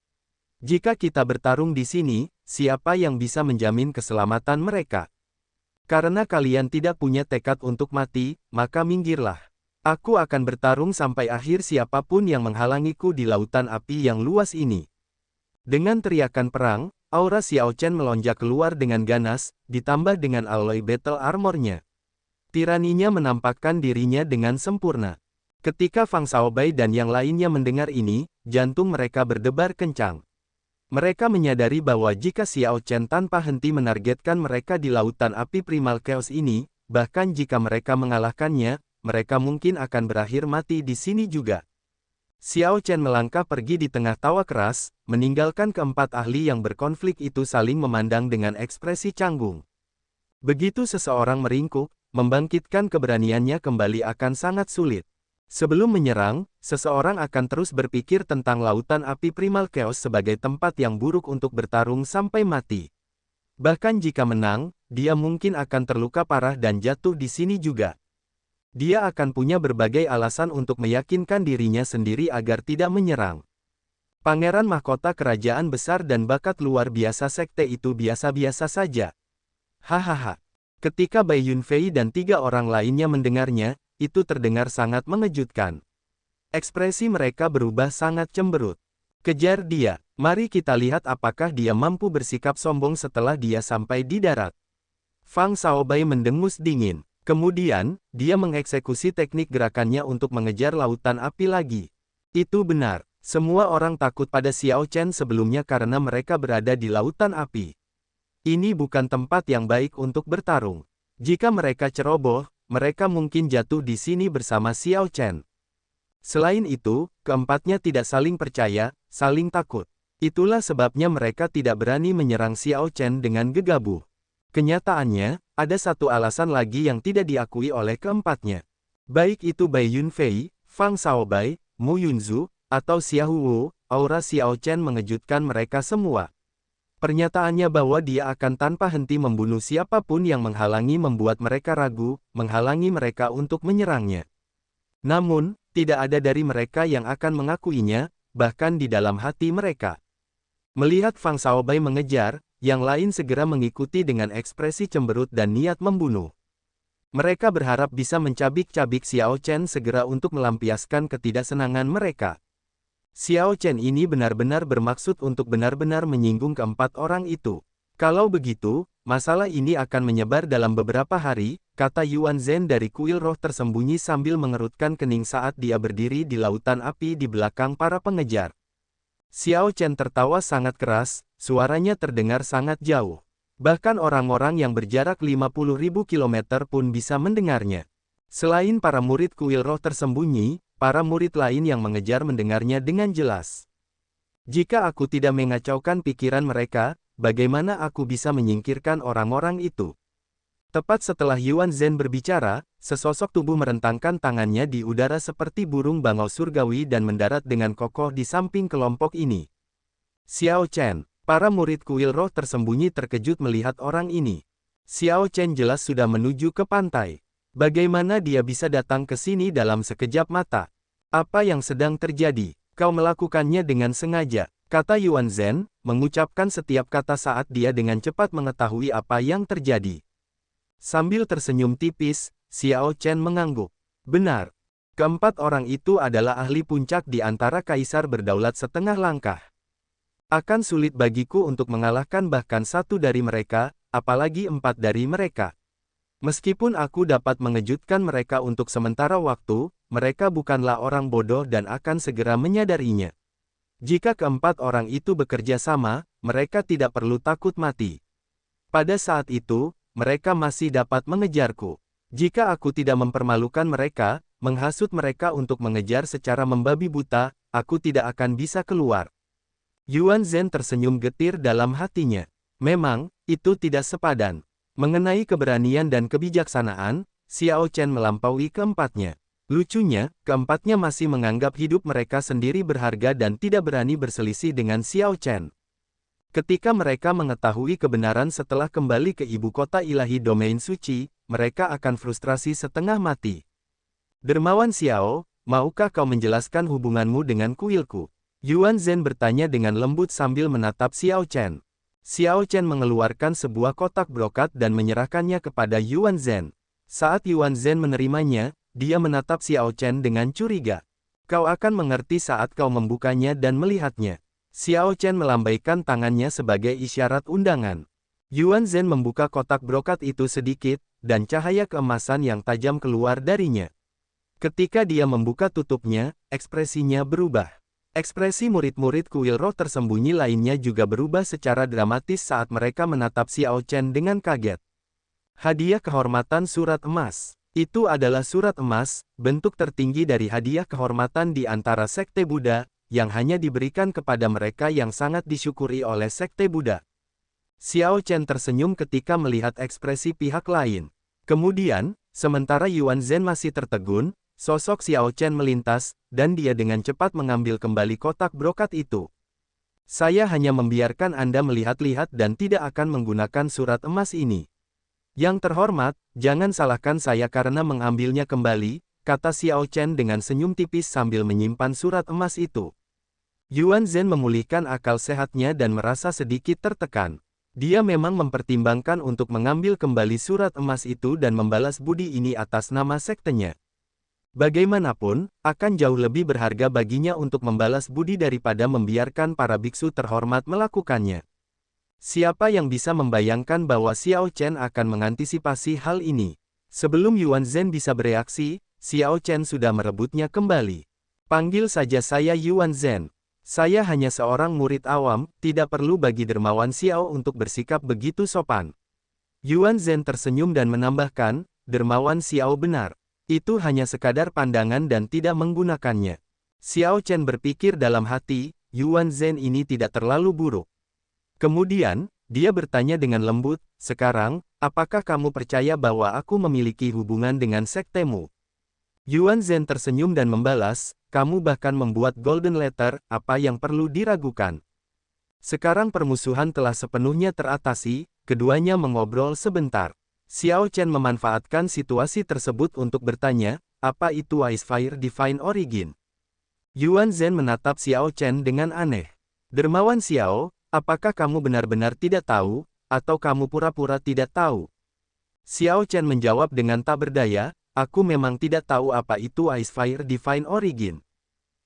Jika kita bertarung di sini, siapa yang bisa menjamin keselamatan mereka? Karena kalian tidak punya tekad untuk mati, maka minggirlah. Aku akan bertarung sampai akhir siapapun yang menghalangiku di lautan api yang luas ini. Dengan teriakan perang, aura Xiao Chen melonjak keluar dengan ganas, ditambah dengan alloy battle armornya. Tiraninya menampakkan dirinya dengan sempurna. Ketika Fang Shaobai dan yang lainnya mendengar ini, jantung mereka berdebar kencang. Mereka menyadari bahwa jika Xiao Chen tanpa henti menargetkan mereka di lautan api primal chaos ini, bahkan jika mereka mengalahkannya, mereka mungkin akan berakhir mati di sini juga. Xiao Chen melangkah pergi di tengah tawa keras, meninggalkan keempat ahli yang berkonflik itu saling memandang dengan ekspresi canggung. Begitu seseorang meringkuk, membangkitkan keberaniannya kembali akan sangat sulit. Sebelum menyerang, seseorang akan terus berpikir tentang lautan api primal chaos sebagai tempat yang buruk untuk bertarung sampai mati. Bahkan jika menang, dia mungkin akan terluka parah dan jatuh di sini juga. Dia akan punya berbagai alasan untuk meyakinkan dirinya sendiri agar tidak menyerang. Pangeran mahkota kerajaan besar dan bakat luar biasa sekte itu biasa-biasa saja. Hahaha. Ketika Bai Yunfei dan 3 orang lainnya mendengarnya, itu terdengar sangat mengejutkan. Ekspresi mereka berubah sangat cemberut. Kejar dia. Mari kita lihat apakah dia mampu bersikap sombong setelah dia sampai di darat. Fang Xiaobai mendengus dingin. Kemudian, dia mengeksekusi teknik gerakannya untuk mengejar lautan api lagi. Itu benar. Semua orang takut pada Xiao Chen sebelumnya karena mereka berada di lautan api. Ini bukan tempat yang baik untuk bertarung. Jika mereka ceroboh, mereka mungkin jatuh di sini bersama Xiao Chen. Selain itu, keempatnya tidak saling percaya, saling takut. Itulah sebabnya mereka tidak berani menyerang Xiao Chen dengan gegabah. Kenyataannya, ada satu alasan lagi yang tidak diakui oleh keempatnya. Baik itu Bai Yunfei, Fang Xiaobai, Mu Yunzu, atau Xiao Wu, aura Xiao Chen mengejutkan mereka semua. Pernyataannya bahwa dia akan tanpa henti membunuh siapapun yang menghalangi membuat mereka ragu, menghalangi mereka untuk menyerangnya. Namun, tidak ada dari mereka yang akan mengakuinya, bahkan di dalam hati mereka. Melihat Fang Xiaobai mengejar, yang lain segera mengikuti dengan ekspresi cemberut dan niat membunuh. Mereka berharap bisa mencabik-cabik Xiao Chen segera untuk melampiaskan ketidaksenangan mereka. Xiao Chen ini benar-benar bermaksud untuk benar-benar menyinggung keempat orang itu. Kalau begitu, masalah ini akan menyebar dalam beberapa hari, kata Yuan Zhen dari kuil roh tersembunyi sambil mengerutkan kening saat dia berdiri di lautan api di belakang para pengejar. Xiao Chen tertawa sangat keras, suaranya terdengar sangat jauh. Bahkan orang-orang yang berjarak 50.000 kilometer pun bisa mendengarnya. Selain para murid kuil roh tersembunyi, para murid lain yang mengejar mendengarnya dengan jelas. Jika aku tidak mengacaukan pikiran mereka, bagaimana aku bisa menyingkirkan orang-orang itu? Tepat setelah Yuan Zhen berbicara, sesosok tubuh merentangkan tangannya di udara seperti burung bangau surgawi dan mendarat dengan kokoh di samping kelompok ini. Xiao Chen, para murid kuil roh tersembunyi terkejut melihat orang ini. Xiao Chen jelas sudah menuju ke pantai. Bagaimana dia bisa datang ke sini dalam sekejap mata? Apa yang sedang terjadi? Kau melakukannya dengan sengaja, kata Yuan Zhen, mengucapkan setiap kata saat dia dengan cepat mengetahui apa yang terjadi. Sambil tersenyum tipis, Xiao Chen mengangguk. Benar. Keempat orang itu adalah ahli puncak di antara kaisar berdaulat setengah langkah. Akan sulit bagiku untuk mengalahkan bahkan satu dari mereka, apalagi 4 dari mereka. Meskipun aku dapat mengejutkan mereka untuk sementara waktu, mereka bukanlah orang bodoh dan akan segera menyadarinya. Jika keempat orang itu bekerja sama, mereka tidak perlu takut mati. Pada saat itu, mereka masih dapat mengejarku. Jika aku tidak mempermalukan mereka, menghasut mereka untuk mengejar secara membabi buta, aku tidak akan bisa keluar. Yuan Zhen tersenyum getir dalam hatinya. Memang, itu tidak sepadan. Mengenai keberanian dan kebijaksanaan, Xiao Chen melampaui keempatnya. Lucunya, keempatnya masih menganggap hidup mereka sendiri berharga dan tidak berani berselisih dengan Xiao Chen. Ketika mereka mengetahui kebenaran setelah kembali ke ibu kota ilahi domain suci, mereka akan frustrasi setengah mati. Dermawan Xiao, maukah kau menjelaskan hubunganmu dengan kuilku? Yuan Zhen bertanya dengan lembut sambil menatap Xiao Chen. Xiao Chen mengeluarkan sebuah kotak brokat dan menyerahkannya kepada Yuan Zhen. Saat Yuan Zhen menerimanya, dia menatap Xiao Chen dengan curiga. Kau akan mengerti saat kau membukanya dan melihatnya. Xiao Chen melambaikan tangannya sebagai isyarat undangan. Yuan Zhen membuka kotak brokat itu sedikit, dan cahaya keemasan yang tajam keluar darinya. Ketika dia membuka tutupnya, ekspresinya berubah. Ekspresi murid-murid kuil roh tersembunyi lainnya juga berubah secara dramatis saat mereka menatap Xiao Chen dengan kaget. Hadiah kehormatan surat emas. Itu adalah surat emas, bentuk tertinggi dari hadiah kehormatan di antara sekte Buddha, yang hanya diberikan kepada mereka yang sangat disyukuri oleh sekte Buddha. Xiao Chen tersenyum ketika melihat ekspresi pihak lain. Kemudian, sementara Yuan Zhen masih tertegun, sosok Xiao Chen melintas, dan dia dengan cepat mengambil kembali kotak brokat itu. Saya hanya membiarkan Anda melihat-lihat dan tidak akan menggunakan surat emas ini. Yang terhormat, jangan salahkan saya karena mengambilnya kembali, kata Xiao Chen dengan senyum tipis sambil menyimpan surat emas itu. Yuan Zhen memulihkan akal sehatnya dan merasa sedikit tertekan. Dia memang mempertimbangkan untuk mengambil kembali surat emas itu dan membalas budi ini atas nama sektenya. Bagaimanapun, akan jauh lebih berharga baginya untuk membalas budi daripada membiarkan para biksu terhormat melakukannya. Siapa yang bisa membayangkan bahwa Xiao Chen akan mengantisipasi hal ini? Sebelum Yuan Zhen bisa bereaksi, Xiao Chen sudah merebutnya kembali. Panggil saja saya Yuan Zhen. Saya hanya seorang murid awam, tidak perlu bagi dermawan Xiao untuk bersikap begitu sopan. Yuan Zhen tersenyum dan menambahkan, dermawan Xiao benar. Itu hanya sekadar pandangan dan tidak menggunakannya. Xiao Chen berpikir dalam hati, Yuan Zhen ini tidak terlalu buruk. Kemudian, dia bertanya dengan lembut, sekarang, apakah kamu percaya bahwa aku memiliki hubungan dengan sektemu? Yuan Zhen tersenyum dan membalas, kamu bahkan membuat golden letter, apa yang perlu diragukan? Sekarang permusuhan telah sepenuhnya teratasi, keduanya mengobrol sebentar. Xiao Chen memanfaatkan situasi tersebut untuk bertanya, apa itu Icefire Divine Origin? Yuan Zhen menatap Xiao Chen dengan aneh. Dermawan Xiao, apakah kamu benar-benar tidak tahu, atau kamu pura-pura tidak tahu? Xiao Chen menjawab dengan tak berdaya, aku memang tidak tahu apa itu Icefire Divine Origin.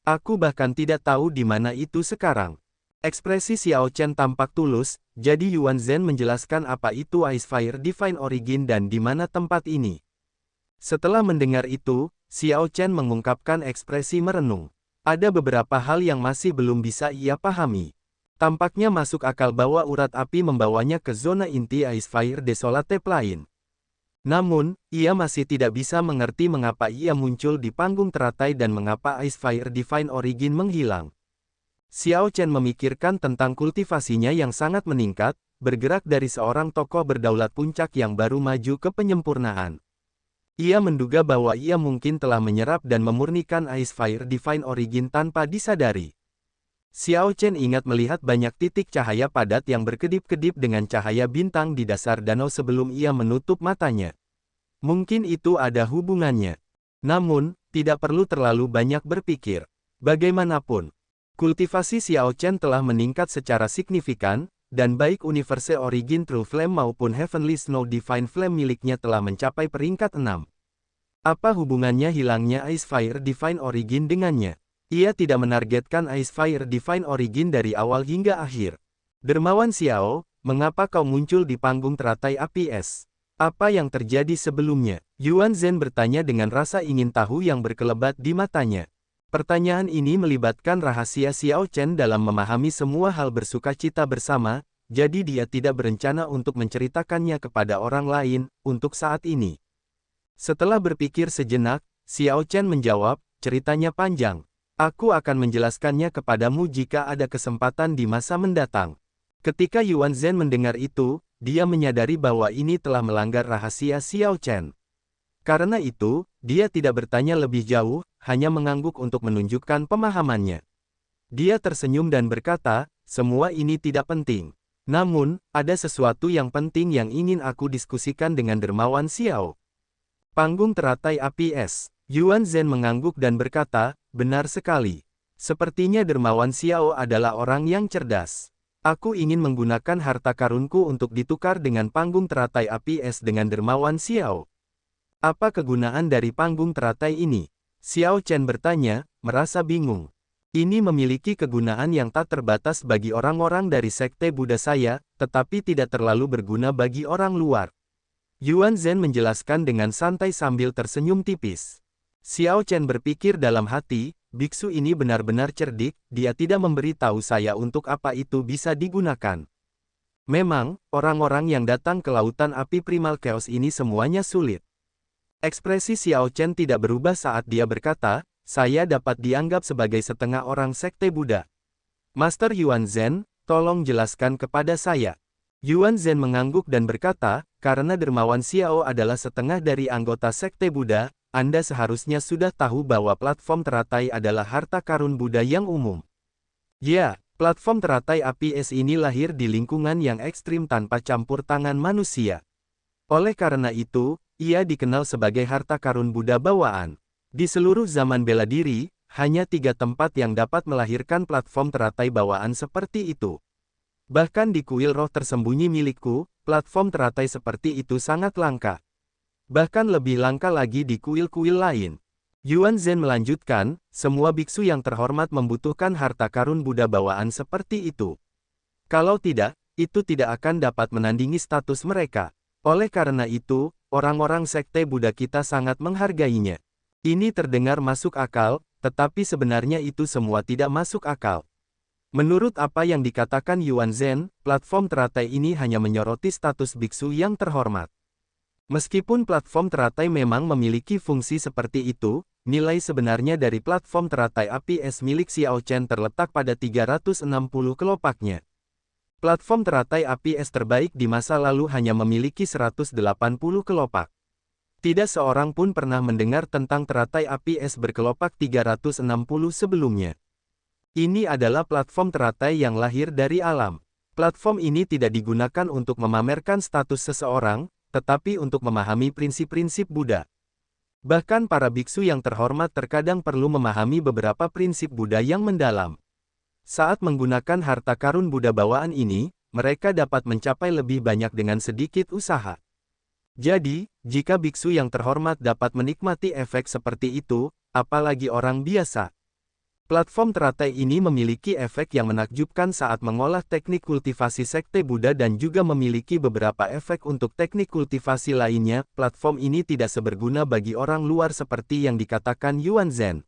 Aku bahkan tidak tahu di mana itu sekarang. Ekspresi Xiao Chen tampak tulus, jadi Yuan Zhen menjelaskan apa itu Icefire Divine Origin dan di mana tempat ini. Setelah mendengar itu, Xiao Chen mengungkapkan ekspresi merenung. Ada beberapa hal yang masih belum bisa ia pahami. Tampaknya masuk akal bahwa urat api membawanya ke zona inti Icefire Desolate Plain. Namun, ia masih tidak bisa mengerti mengapa ia muncul di panggung teratai dan mengapa Icefire Divine Origin menghilang. Xiao Chen memikirkan tentang kultivasinya yang sangat meningkat, bergerak dari seorang tokoh berdaulat puncak yang baru maju ke penyempurnaan. Ia menduga bahwa ia mungkin telah menyerap dan memurnikan Icefire Divine Origin tanpa disadari. Xiao Chen ingat melihat banyak titik cahaya padat yang berkedip-kedip dengan cahaya bintang di dasar danau sebelum ia menutup matanya. Mungkin itu ada hubungannya. Namun, tidak perlu terlalu banyak berpikir. Bagaimanapun, kultivasi Xiao Chen telah meningkat secara signifikan, dan baik Universe Origin True Flame maupun Heavenly Snow Divine Flame miliknya telah mencapai peringkat 6. Apa hubungannya hilangnya Icefire Divine Origin dengannya? Ia tidak menargetkan Icefire Divine Origin dari awal hingga akhir. Dermawan Xiao, mengapa kau muncul di panggung teratai api es? Apa yang terjadi sebelumnya? Yuan Zhen bertanya dengan rasa ingin tahu yang berkelebat di matanya. Pertanyaan ini melibatkan rahasia Xiao Chen dalam memahami semua hal bersukacita bersama, jadi dia tidak berencana untuk menceritakannya kepada orang lain, untuk saat ini. Setelah berpikir sejenak, Xiao Chen menjawab, ceritanya panjang. Aku akan menjelaskannya kepadamu jika ada kesempatan di masa mendatang. Ketika Yuan Zhen mendengar itu, dia menyadari bahwa ini telah melanggar rahasia Xiao Chen. Karena itu, dia tidak bertanya lebih jauh, hanya mengangguk untuk menunjukkan pemahamannya. Dia tersenyum dan berkata, semua ini tidak penting. Namun, ada sesuatu yang penting yang ingin aku diskusikan dengan dermawan Xiao. Panggung teratai api es. Yuan Zhen mengangguk dan berkata, benar sekali. Sepertinya dermawan Xiao adalah orang yang cerdas. Aku ingin menggunakan harta karunku untuk ditukar dengan panggung teratai api es dengan dermawan Xiao. Apa kegunaan dari panggung teratai ini? Xiao Chen bertanya, merasa bingung. Ini memiliki kegunaan yang tak terbatas bagi orang-orang dari sekte Buddha saya, tetapi tidak terlalu berguna bagi orang luar. Yuan Zhen menjelaskan dengan santai sambil tersenyum tipis. Xiao Chen berpikir dalam hati, biksu ini benar-benar cerdik, dia tidak memberitahu saya untuk apa itu bisa digunakan. Memang, orang-orang yang datang ke lautan api primal chaos ini semuanya sulit. Ekspresi Xiao Chen tidak berubah saat dia berkata, saya dapat dianggap sebagai setengah orang sekte Buddha. Master Yuan Zhen, tolong jelaskan kepada saya. Yuan Zhen mengangguk dan berkata, karena dermawan Xiao adalah setengah dari anggota sekte Buddha, Anda seharusnya sudah tahu bahwa platform teratai adalah harta karun Buddha yang umum. Ya, platform teratai api es ini lahir di lingkungan yang ekstrim tanpa campur tangan manusia. Oleh karena itu, ia dikenal sebagai harta karun Buddha bawaan. Di seluruh zaman bela diri, hanya 3 tempat yang dapat melahirkan platform teratai bawaan seperti itu. Bahkan di kuil roh tersembunyi milikku, platform teratai seperti itu sangat langka. Bahkan lebih langka lagi di kuil-kuil lain. Yuan Zhen melanjutkan, semua biksu yang terhormat membutuhkan harta karun Buddha bawaan seperti itu. Kalau tidak, itu tidak akan dapat menandingi status mereka. Oleh karena itu, orang-orang sekte Buddha kita sangat menghargainya. Ini terdengar masuk akal, tetapi sebenarnya itu semua tidak masuk akal. Menurut apa yang dikatakan Yuan Zhen, platform teratai ini hanya menyoroti status biksu yang terhormat. Meskipun platform teratai memang memiliki fungsi seperti itu, nilai sebenarnya dari platform teratai api es milik Xiao Chen terletak pada 360 kelopaknya. Platform teratai api es terbaik di masa lalu hanya memiliki 180 kelopak. Tidak seorang pun pernah mendengar tentang teratai api es berkelopak 360 sebelumnya. Ini adalah platform teratai yang lahir dari alam. Platform ini tidak digunakan untuk memamerkan status seseorang, tetapi untuk memahami prinsip-prinsip Buddha. Bahkan para biksu yang terhormat terkadang perlu memahami beberapa prinsip Buddha yang mendalam. Saat menggunakan harta karun Buddha bawaan ini, mereka dapat mencapai lebih banyak dengan sedikit usaha. Jadi, jika biksu yang terhormat dapat menikmati efek seperti itu, apalagi orang biasa. Platform teratai ini memiliki efek yang menakjubkan saat mengolah teknik kultivasi sekte Buddha dan juga memiliki beberapa efek untuk teknik kultivasi lainnya. Platform ini tidak seberguna bagi orang luar seperti yang dikatakan Yuan Zhen.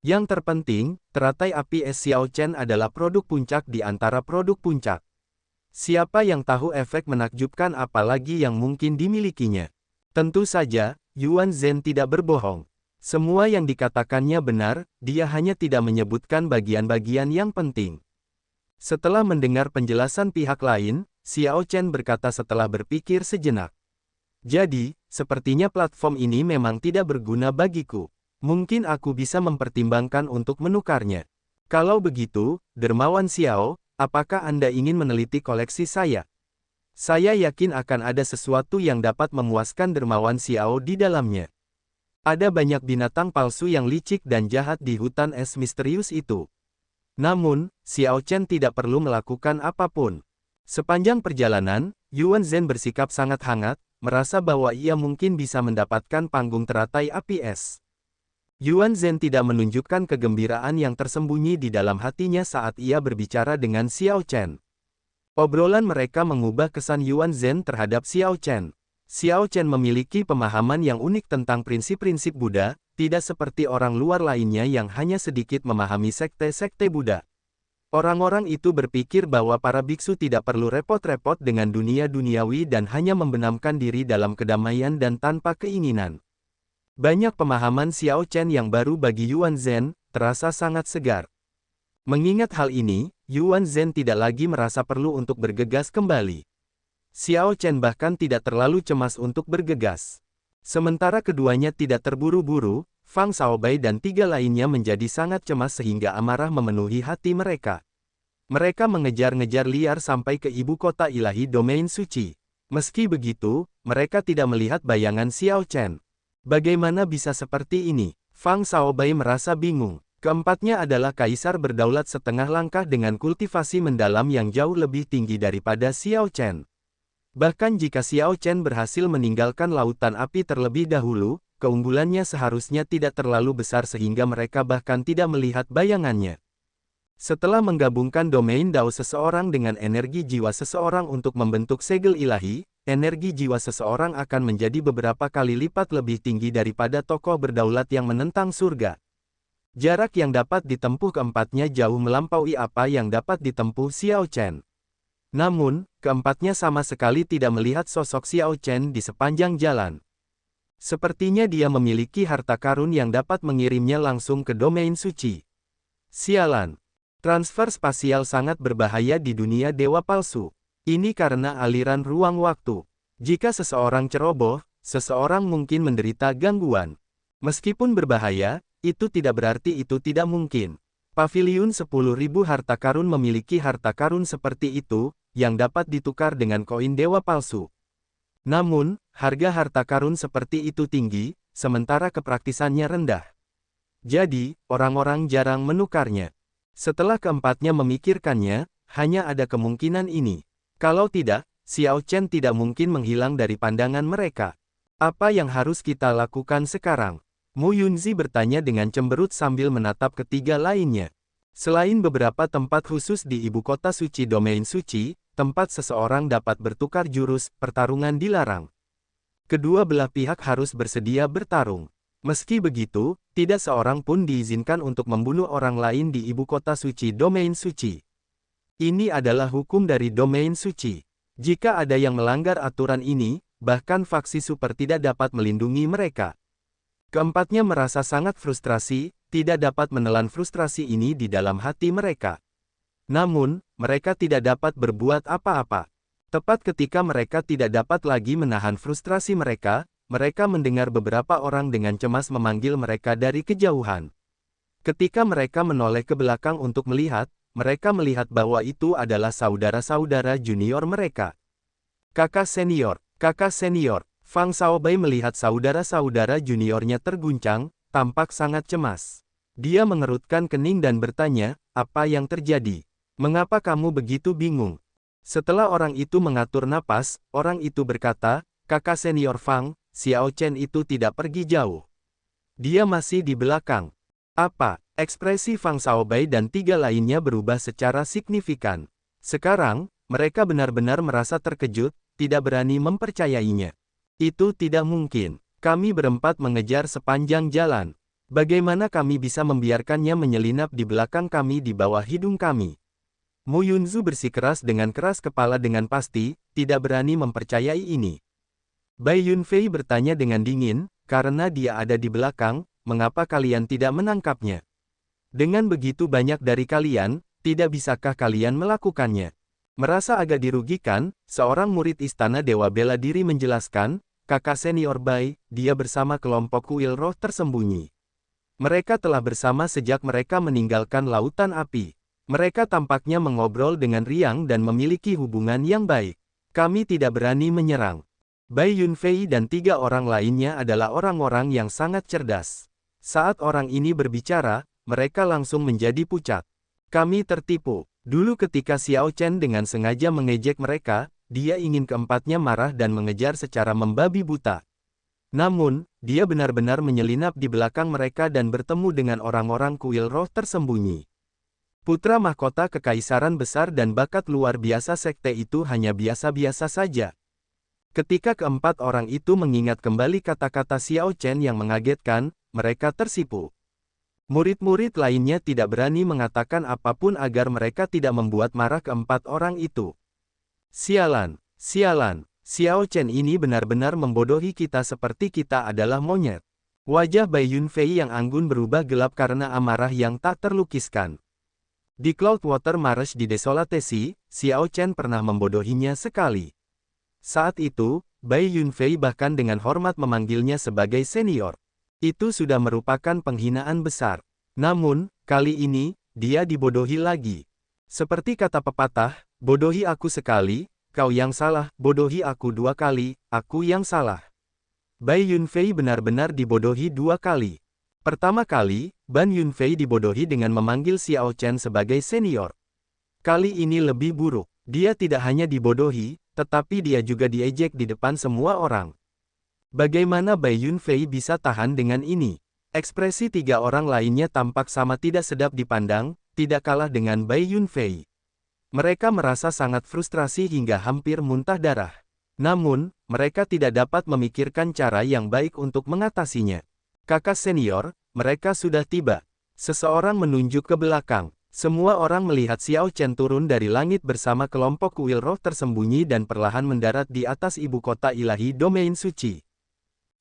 Yang terpenting, teratai api es Xiao Chen adalah produk puncak di antara produk puncak. Siapa yang tahu efek menakjubkan apalagi yang mungkin dimilikinya? Tentu saja, Yuan Zhen tidak berbohong. Semua yang dikatakannya benar, dia hanya tidak menyebutkan bagian-bagian yang penting. Setelah mendengar penjelasan pihak lain, Xiao Chen berkata setelah berpikir sejenak. Jadi, sepertinya platform ini memang tidak berguna bagiku. Mungkin aku bisa mempertimbangkan untuk menukarnya. Kalau begitu, Dermawan Xiao, apakah Anda ingin meneliti koleksi saya? Saya yakin akan ada sesuatu yang dapat memuaskan Dermawan Xiao di dalamnya. Ada banyak binatang palsu yang licik dan jahat di hutan es misterius itu. Namun, Xiao Chen tidak perlu melakukan apapun. Sepanjang perjalanan, Yuan Zhen bersikap sangat hangat, merasa bahwa ia mungkin bisa mendapatkan panggung teratai api es. Yuan Zhen tidak menunjukkan kegembiraan yang tersembunyi di dalam hatinya saat ia berbicara dengan Xiao Chen. Obrolan mereka mengubah kesan Yuan Zhen terhadap Xiao Chen. Xiao Chen memiliki pemahaman yang unik tentang prinsip-prinsip Buddha, tidak seperti orang luar lainnya yang hanya sedikit memahami sekte-sekte Buddha. Orang-orang itu berpikir bahwa para biksu tidak perlu repot-repot dengan dunia duniawi dan hanya membenamkan diri dalam kedamaian dan tanpa keinginan. Banyak pemahaman Xiao Chen yang baru bagi Yuan Zhen, terasa sangat segar. Mengingat hal ini, Yuan Zhen tidak lagi merasa perlu untuk bergegas kembali. Xiao Chen bahkan tidak terlalu cemas untuk bergegas. Sementara keduanya tidak terburu-buru, Fang Xiaobai dan tiga lainnya menjadi sangat cemas sehingga amarah memenuhi hati mereka. Mereka mengejar-ngejar liar sampai ke ibu kota ilahi domain suci. Meski begitu, mereka tidak melihat bayangan Xiao Chen. Bagaimana bisa seperti ini? Fang Xiaobai merasa bingung. Keempatnya adalah kaisar berdaulat setengah langkah dengan kultivasi mendalam yang jauh lebih tinggi daripada Xiao Chen. Bahkan jika Xiao Chen berhasil meninggalkan lautan api terlebih dahulu, keunggulannya seharusnya tidak terlalu besar sehingga mereka bahkan tidak melihat bayangannya. Setelah menggabungkan domain Dao seseorang dengan energi jiwa seseorang untuk membentuk segel ilahi, energi jiwa seseorang akan menjadi beberapa kali lipat lebih tinggi daripada tokoh berdaulat yang menentang surga. Jarak yang dapat ditempuh keempatnya jauh melampaui apa yang dapat ditempuh Xiao Chen. Namun, keempatnya sama sekali tidak melihat sosok Xiao Chen di sepanjang jalan. Sepertinya dia memiliki harta karun yang dapat mengirimnya langsung ke domain suci. Sialan. Transfer spasial sangat berbahaya di dunia dewa palsu. Ini karena aliran ruang waktu. Jika seseorang ceroboh, seseorang mungkin menderita gangguan. Meskipun berbahaya, itu tidak berarti itu tidak mungkin. Paviliun 10.000 harta karun memiliki harta karun seperti itu, yang dapat ditukar dengan koin dewa palsu. Namun, harga harta karun seperti itu tinggi, sementara kepraktisannya rendah. Jadi, orang-orang jarang menukarnya. Setelah keempatnya memikirkannya, hanya ada kemungkinan ini. Kalau tidak, Xiao Chen tidak mungkin menghilang dari pandangan mereka. Apa yang harus kita lakukan sekarang? Mu Yunzi bertanya dengan cemberut sambil menatap ketiga lainnya. Selain beberapa tempat khusus di ibu kota suci domain suci, tempat seseorang dapat bertukar jurus, pertarungan dilarang. Kedua belah pihak harus bersedia bertarung. Meski begitu, tidak seorang pun diizinkan untuk membunuh orang lain di ibu kota suci domain suci. Ini adalah hukum dari domain suci. Jika ada yang melanggar aturan ini, bahkan faksi super tidak dapat melindungi mereka. Keempatnya merasa sangat frustrasi, tidak dapat menelan frustrasi ini di dalam hati mereka. Namun, mereka tidak dapat berbuat apa-apa. Tepat ketika mereka tidak dapat lagi menahan frustrasi mereka mendengar beberapa orang dengan cemas memanggil mereka dari kejauhan. Ketika mereka menoleh ke belakang untuk melihat, mereka melihat bahwa itu adalah saudara-saudara junior mereka. Kakak senior, kakak senior. Fang Xiaobai melihat saudara-saudara juniornya terguncang, tampak sangat cemas. Dia mengerutkan kening dan bertanya, apa yang terjadi? Mengapa kamu begitu bingung? Setelah orang itu mengatur napas, orang itu berkata, kakak senior Fang, Xiao Chen itu tidak pergi jauh. Dia masih di belakang. Apa? Ekspresi Fang Xiaobai dan tiga lainnya berubah secara signifikan. Sekarang, mereka benar-benar merasa terkejut, tidak berani mempercayainya. Itu tidak mungkin. Kami berempat mengejar sepanjang jalan. Bagaimana kami bisa membiarkannya menyelinap di belakang kami di bawah hidung kami? Mu Yunzu bersikeras dengan keras kepala dengan pasti, tidak berani mempercayai ini. Bai Yunfei bertanya dengan dingin, karena dia ada di belakang, mengapa kalian tidak menangkapnya? Dengan begitu banyak dari kalian, tidak bisakah kalian melakukannya? Merasa agak dirugikan, seorang murid istana Dewa Bela Diri menjelaskan, kakak senior Bai, dia bersama kelompok kuil roh tersembunyi. Mereka telah bersama sejak mereka meninggalkan lautan api. Mereka tampaknya mengobrol dengan riang dan memiliki hubungan yang baik. Kami tidak berani menyerang. Bai Yunfei dan tiga orang lainnya adalah orang-orang yang sangat cerdas. Saat orang ini berbicara, mereka langsung menjadi pucat. Kami tertipu. Dulu ketika Xiao Chen dengan sengaja mengejek mereka, dia ingin keempatnya marah dan mengejar secara membabi buta. Namun, dia benar-benar menyelinap di belakang mereka dan bertemu dengan orang-orang kuil roh tersembunyi. Putra mahkota kekaisaran besar dan bakat luar biasa sekte itu hanya biasa-biasa saja. Ketika keempat orang itu mengingat kembali kata-kata Xiao Chen yang mengagetkan, mereka tersipu. Murid-murid lainnya tidak berani mengatakan apapun agar mereka tidak membuat marah keempat orang itu. Sialan, sialan, Xiao Chen ini benar-benar membodohi kita seperti kita adalah monyet. Wajah Bai Yunfei yang anggun berubah gelap karena amarah yang tak terlukiskan. Di Cloudwater Marsh di Desolate Sea, Xiao Chen pernah membodohinya sekali. Saat itu, Bai Yunfei bahkan dengan hormat memanggilnya sebagai senior. Itu sudah merupakan penghinaan besar. Namun, kali ini, dia dibodohi lagi. Seperti kata pepatah, bodohi aku sekali, kau yang salah, bodohi aku dua kali, aku yang salah. Bai Yunfei benar-benar dibodohi dua kali. Pertama kali, Ban Yunfei dibodohi dengan memanggil Xiao Chen sebagai senior. Kali ini lebih buruk, dia tidak hanya dibodohi, tetapi dia juga diejek di depan semua orang. Bagaimana Bai Yunfei bisa tahan dengan ini? Ekspresi tiga orang lainnya tampak sama tidak sedap dipandang, tidak kalah dengan Bai Yunfei. Mereka merasa sangat frustrasi hingga hampir muntah darah. Namun, mereka tidak dapat memikirkan cara yang baik untuk mengatasinya. Kakak senior, mereka sudah tiba. Seseorang menunjuk ke belakang. Semua orang melihat Xiao Chen turun dari langit bersama kelompok kuil roh tersembunyi dan perlahan mendarat di atas ibu kota ilahi domain suci.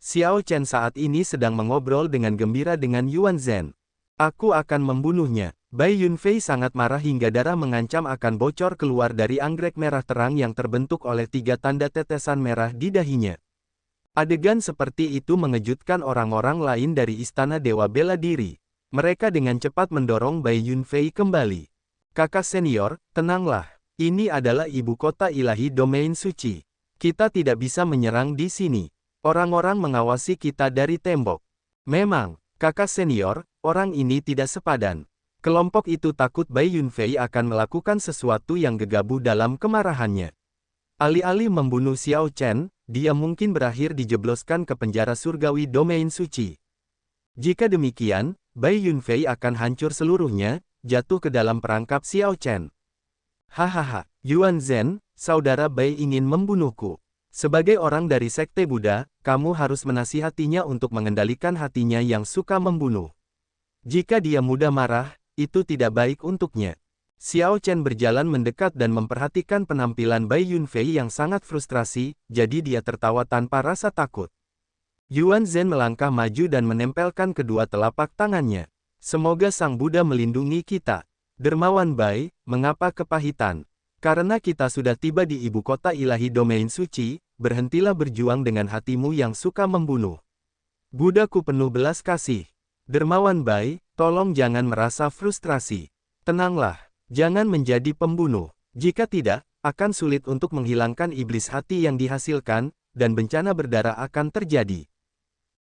Xiao Chen saat ini sedang mengobrol dengan gembira dengan Yuan Zhen. Aku akan membunuhnya. Bai Yunfei sangat marah hingga darah mengancam akan bocor keluar dari anggrek merah terang yang terbentuk oleh tiga tanda tetesan merah di dahinya. Adegan seperti itu mengejutkan orang-orang lain dari Istana Dewa Bela Diri. Mereka dengan cepat mendorong Bai Yunfei kembali. Kakak senior, tenanglah. Ini adalah ibu kota ilahi domain suci. Kita tidak bisa menyerang di sini. Orang-orang mengawasi kita dari tembok. Memang, kakak senior, orang ini tidak sepadan. Kelompok itu takut Bai Yunfei akan melakukan sesuatu yang gegabah dalam kemarahannya. Alih-alih membunuh Xiao Chen, dia mungkin berakhir dijebloskan ke penjara surgawi domain suci. Jika demikian, Bai Yunfei akan hancur seluruhnya, jatuh ke dalam perangkap Xiao Chen. Hahaha, Yuan Zhen, saudara Bai ingin membunuhku. Sebagai orang dari Sekte Buddha, kamu harus menasihatinya untuk mengendalikan hatinya yang suka membunuh. Jika dia mudah marah, itu tidak baik untuknya. Xiao Chen berjalan mendekat dan memperhatikan penampilan Bai Yunfei yang sangat frustrasi, jadi dia tertawa tanpa rasa takut. Yuan Zhen melangkah maju dan menempelkan kedua telapak tangannya. Semoga Sang Buddha melindungi kita. Dermawan Bai, mengapa kepahitan? Karena kita sudah tiba di ibu kota ilahi domain suci, berhentilah berjuang dengan hatimu yang suka membunuh. Buddhaku penuh belas kasih. Dermawan Bai, tolong jangan merasa frustrasi. Tenanglah, jangan menjadi pembunuh. Jika tidak, akan sulit untuk menghilangkan iblis hati yang dihasilkan, dan bencana berdarah akan terjadi.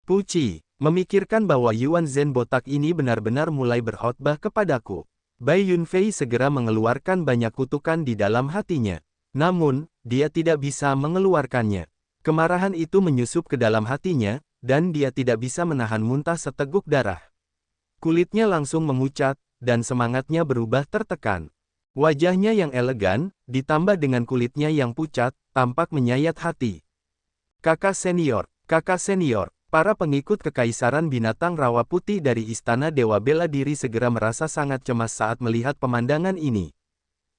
Puci, memikirkan bahwa Yuan Zhen botak ini benar-benar mulai berkhotbah kepadaku. Bai Yunfei segera mengeluarkan banyak kutukan di dalam hatinya. Namun, dia tidak bisa mengeluarkannya. Kemarahan itu menyusup ke dalam hatinya, dan dia tidak bisa menahan muntah seteguk darah. Kulitnya langsung memucat, dan semangatnya berubah tertekan. Wajahnya yang elegan, ditambah dengan kulitnya yang pucat, tampak menyayat hati. Kakak senior, para pengikut Kekaisaran Binatang Rawa Putih dari Istana Dewa Bela Diri segera merasa sangat cemas saat melihat pemandangan ini.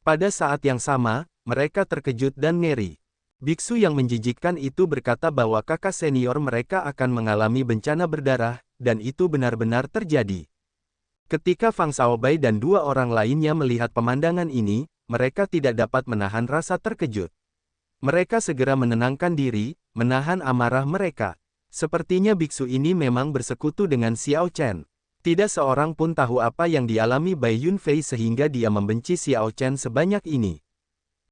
Pada saat yang sama, mereka terkejut dan ngeri. Biksu yang menjijikkan itu berkata bahwa kakak senior mereka akan mengalami bencana berdarah, dan itu benar-benar terjadi. Ketika Fang Shaobai dan dua orang lainnya melihat pemandangan ini, mereka tidak dapat menahan rasa terkejut. Mereka segera menenangkan diri, menahan amarah mereka. Sepertinya biksu ini memang bersekutu dengan Xiao Chen. Tidak seorang pun tahu apa yang dialami Bai Yunfei sehingga dia membenci Xiao Chen sebanyak ini.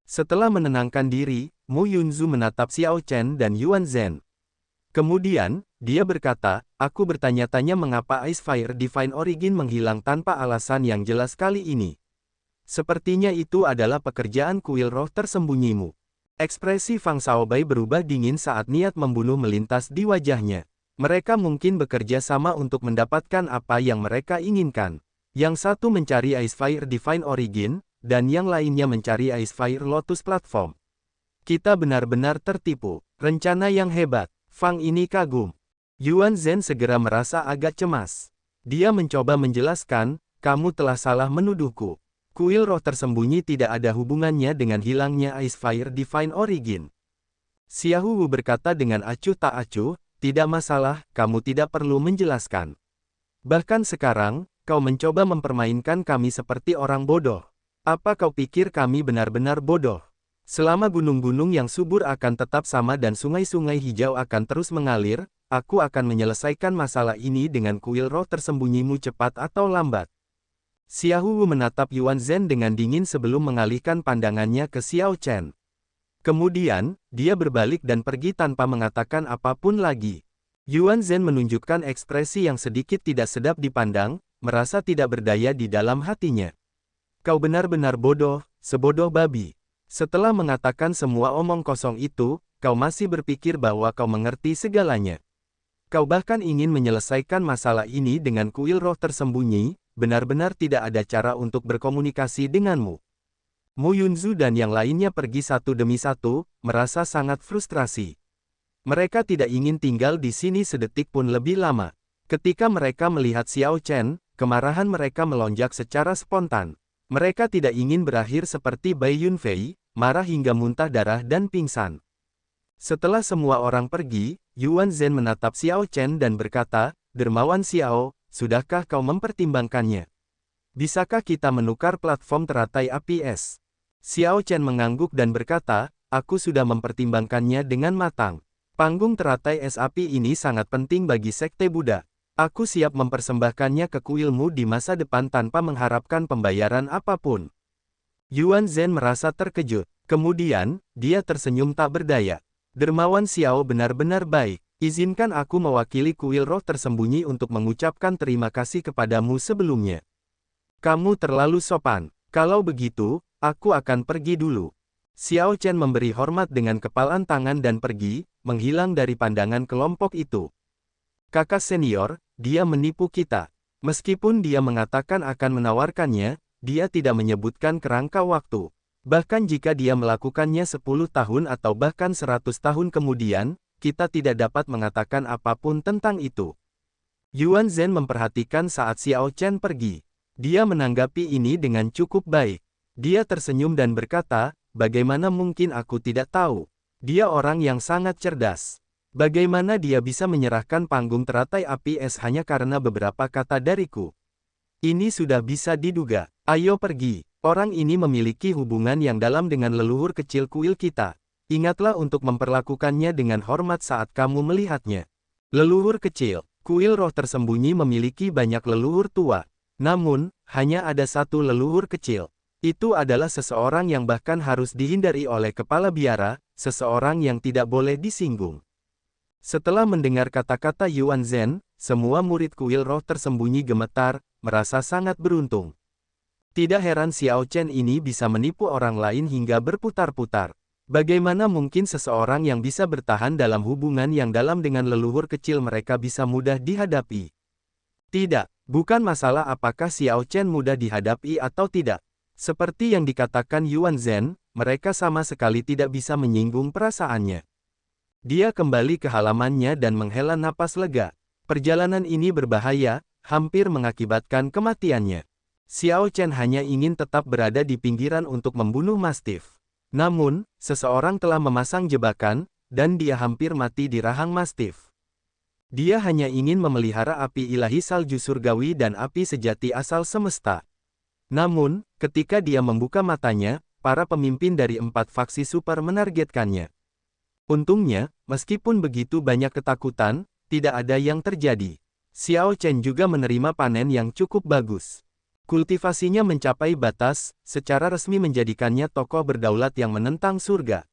Setelah menenangkan diri, Mu Yunzu menatap Xiao Chen dan Yuan Zhen. Kemudian, dia berkata, aku bertanya-tanya mengapa Ice Fire Divine Origin menghilang tanpa alasan yang jelas kali ini. Sepertinya itu adalah pekerjaan kuil roh tersembunyimu. Ekspresi Fang Shaobai berubah dingin saat niat membunuh melintas di wajahnya. Mereka mungkin bekerja sama untuk mendapatkan apa yang mereka inginkan. Yang satu mencari Ice Fire Divine Origin, dan yang lainnya mencari Ice Fire Lotus Platform. Kita benar-benar tertipu. Rencana yang hebat. Fang ini kagum. Yuan Zhen segera merasa agak cemas. Dia mencoba menjelaskan, kamu telah salah menuduhku. Kuil roh tersembunyi tidak ada hubungannya dengan hilangnya Ice Fire Divine Origin. Xiahou Wu berkata dengan acuh tak acuh, tidak masalah, kamu tidak perlu menjelaskan. Bahkan sekarang, kau mencoba mempermainkan kami seperti orang bodoh. Apa kau pikir kami benar-benar bodoh? Selama gunung-gunung yang subur akan tetap sama dan sungai-sungai hijau akan terus mengalir, aku akan menyelesaikan masalah ini dengan kuil roh tersembunyimu cepat atau lambat. Xiahou Wu menatap Yuan Zhen dengan dingin sebelum mengalihkan pandangannya ke Xiao Chen. Kemudian, dia berbalik dan pergi tanpa mengatakan apapun lagi. Yuan Zhen menunjukkan ekspresi yang sedikit tidak sedap dipandang, merasa tidak berdaya di dalam hatinya. Kau benar-benar bodoh, sebodoh babi. Setelah mengatakan semua omong kosong itu, kau masih berpikir bahwa kau mengerti segalanya. Kau bahkan ingin menyelesaikan masalah ini dengan kuil roh tersembunyi, benar-benar tidak ada cara untuk berkomunikasi denganmu. Mu Yunzu dan yang lainnya pergi satu demi satu, merasa sangat frustrasi. Mereka tidak ingin tinggal di sini sedetik pun lebih lama. Ketika mereka melihat Xiao Chen, kemarahan mereka melonjak secara spontan. Mereka tidak ingin berakhir seperti Bai Yunfei, marah hingga muntah darah dan pingsan. Setelah semua orang pergi, Yuan Zhen menatap Xiao Chen dan berkata, Dermawan Xiao, sudahkah kau mempertimbangkannya? Bisakah kita menukar platform teratai api es? Xiao Chen mengangguk dan berkata, aku sudah mempertimbangkannya dengan matang. Panggung teratai es api ini sangat penting bagi Sekte Buddha. Aku siap mempersembahkannya ke kuilmu di masa depan tanpa mengharapkan pembayaran apapun. Yuan Zhen merasa terkejut. Kemudian, dia tersenyum tak berdaya. Dermawan Xiao benar-benar baik. Izinkan aku mewakili kuil roh tersembunyi untuk mengucapkan terima kasih kepadamu sebelumnya. Kamu terlalu sopan. Kalau begitu, aku akan pergi dulu. Xiao Chen memberi hormat dengan kepalan tangan dan pergi, menghilang dari pandangan kelompok itu. Kakak senior, dia menipu kita. Meskipun dia mengatakan akan menawarkannya, dia tidak menyebutkan kerangka waktu. Bahkan jika dia melakukannya 10 tahun atau bahkan 100 tahun kemudian, kita tidak dapat mengatakan apapun tentang itu. Yuan Zhen memperhatikan saat Xiao Chen pergi. Dia menanggapi ini dengan cukup baik. Dia tersenyum dan berkata, bagaimana mungkin aku tidak tahu? Dia orang yang sangat cerdas. Bagaimana dia bisa menyerahkan panggung teratai api es hanya karena beberapa kata dariku? Ini sudah bisa diduga. Ayo pergi. Orang ini memiliki hubungan yang dalam dengan leluhur kecil kuil kita. Ingatlah untuk memperlakukannya dengan hormat saat kamu melihatnya. Leluhur kecil. Kuil roh tersembunyi memiliki banyak leluhur tua. Namun, hanya ada satu leluhur kecil. Itu adalah seseorang yang bahkan harus dihindari oleh kepala biara, seseorang yang tidak boleh disinggung. Setelah mendengar kata-kata Yuan Zhen, semua murid kuil roh tersembunyi gemetar, merasa sangat beruntung. Tidak heran Xiao Chen ini bisa menipu orang lain hingga berputar-putar. Bagaimana mungkin seseorang yang bisa bertahan dalam hubungan yang dalam dengan leluhur kecil mereka bisa mudah dihadapi? Tidak, bukan masalah apakah Xiao Chen mudah dihadapi atau tidak. Seperti yang dikatakan Yuan Zhen, mereka sama sekali tidak bisa menyinggung perasaannya. Dia kembali ke halamannya dan menghela napas lega. Perjalanan ini berbahaya, hampir mengakibatkan kematiannya. Xiao Chen hanya ingin tetap berada di pinggiran untuk membunuh Mastiff. Namun, seseorang telah memasang jebakan, dan dia hampir mati di rahang Mastiff. Dia hanya ingin memelihara api ilahi salju surgawi dan api sejati asal semesta. Namun, ketika dia membuka matanya, para pemimpin dari 4 faksi super menargetkannya. Untungnya, meskipun begitu banyak ketakutan, tidak ada yang terjadi. Xiao Chen juga menerima panen yang cukup bagus. Kultivasinya mencapai batas, secara resmi menjadikannya tokoh berdaulat yang menentang surga.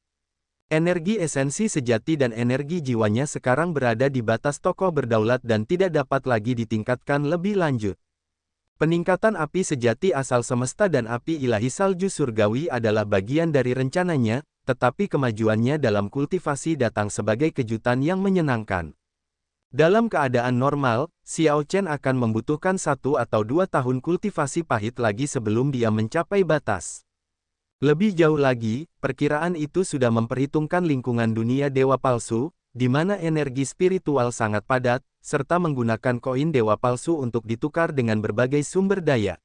Energi esensi sejati dan energi jiwanya sekarang berada di batas tokoh berdaulat dan tidak dapat lagi ditingkatkan lebih lanjut. Peningkatan api sejati asal semesta dan api ilahi salju surgawi adalah bagian dari rencananya, tetapi kemajuannya dalam kultivasi datang sebagai kejutan yang menyenangkan. Dalam keadaan normal, Xiao Chen akan membutuhkan 1 atau 2 tahun kultivasi pahit lagi sebelum dia mencapai batas. Lebih jauh lagi, perkiraan itu sudah memperhitungkan lingkungan dunia dewa palsu, di mana energi spiritual sangat padat, serta menggunakan koin dewa palsu untuk ditukar dengan berbagai sumber daya.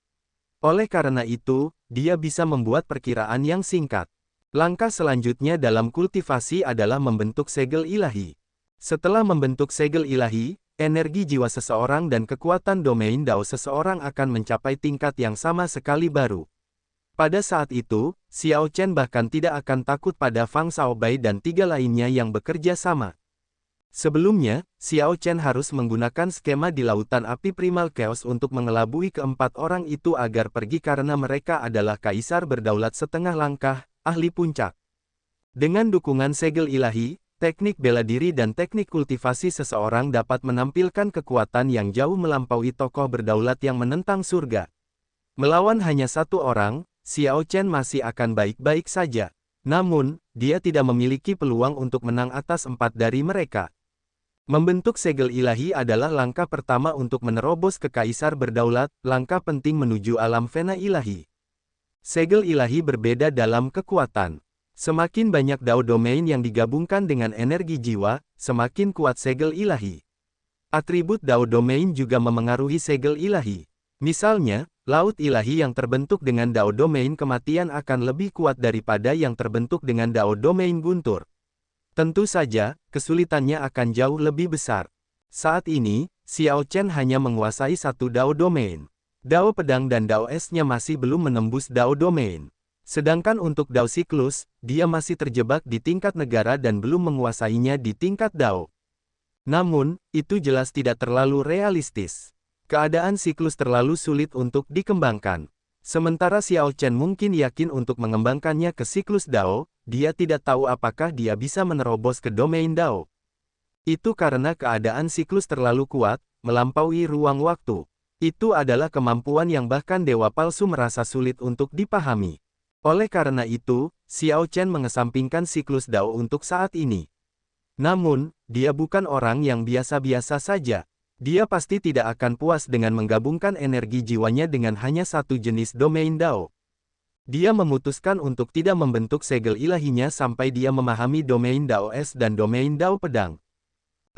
Oleh karena itu, dia bisa membuat perkiraan yang singkat. Langkah selanjutnya dalam kultivasi adalah membentuk segel ilahi. Setelah membentuk segel ilahi, energi jiwa seseorang dan kekuatan domain Dao seseorang akan mencapai tingkat yang sama sekali baru. Pada saat itu, Xiao Chen bahkan tidak akan takut pada Fang Shaobai dan 3 lainnya yang bekerja sama. Sebelumnya, Xiao Chen harus menggunakan skema di Lautan Api Primal Chaos untuk mengelabui keempat orang itu agar pergi karena mereka adalah kaisar berdaulat setengah langkah, ahli puncak. Dengan dukungan segel ilahi, teknik bela diri dan teknik kultivasi seseorang dapat menampilkan kekuatan yang jauh melampaui tokoh berdaulat yang menentang surga. Melawan hanya 1 orang, Xiao Chen masih akan baik-baik saja. Namun, dia tidak memiliki peluang untuk menang atas 4 dari mereka. Membentuk segel ilahi adalah langkah pertama untuk menerobos ke kaisar berdaulat, langkah penting menuju alam fena ilahi. Segel ilahi berbeda dalam kekuatan. Semakin banyak Dao domain yang digabungkan dengan energi jiwa, semakin kuat segel ilahi. Atribut Dao domain juga memengaruhi segel ilahi. Misalnya, laut ilahi yang terbentuk dengan Dao domain kematian akan lebih kuat daripada yang terbentuk dengan Dao domain guntur. Tentu saja, kesulitannya akan jauh lebih besar. Saat ini, Xiao Chen hanya menguasai 1 Dao domain. Dao pedang dan Dao esnya masih belum menembus Dao domain. Sedangkan untuk Dao siklus, dia masih terjebak di tingkat negara dan belum menguasainya di tingkat Dao. Namun, itu jelas tidak terlalu realistis. Keadaan siklus terlalu sulit untuk dikembangkan. Sementara Xiao Chen mungkin yakin untuk mengembangkannya ke siklus Dao, dia tidak tahu apakah dia bisa menerobos ke domain Dao. Itu karena keadaan siklus terlalu kuat, melampaui ruang waktu. Itu adalah kemampuan yang bahkan dewa palsu merasa sulit untuk dipahami. Oleh karena itu, Xiao Chen mengesampingkan siklus Dao untuk saat ini. Namun, dia bukan orang yang biasa-biasa saja. Dia pasti tidak akan puas dengan menggabungkan energi jiwanya dengan hanya satu jenis domain Dao. Dia memutuskan untuk tidak membentuk segel ilahinya sampai dia memahami domain Dao Es dan domain Dao Pedang.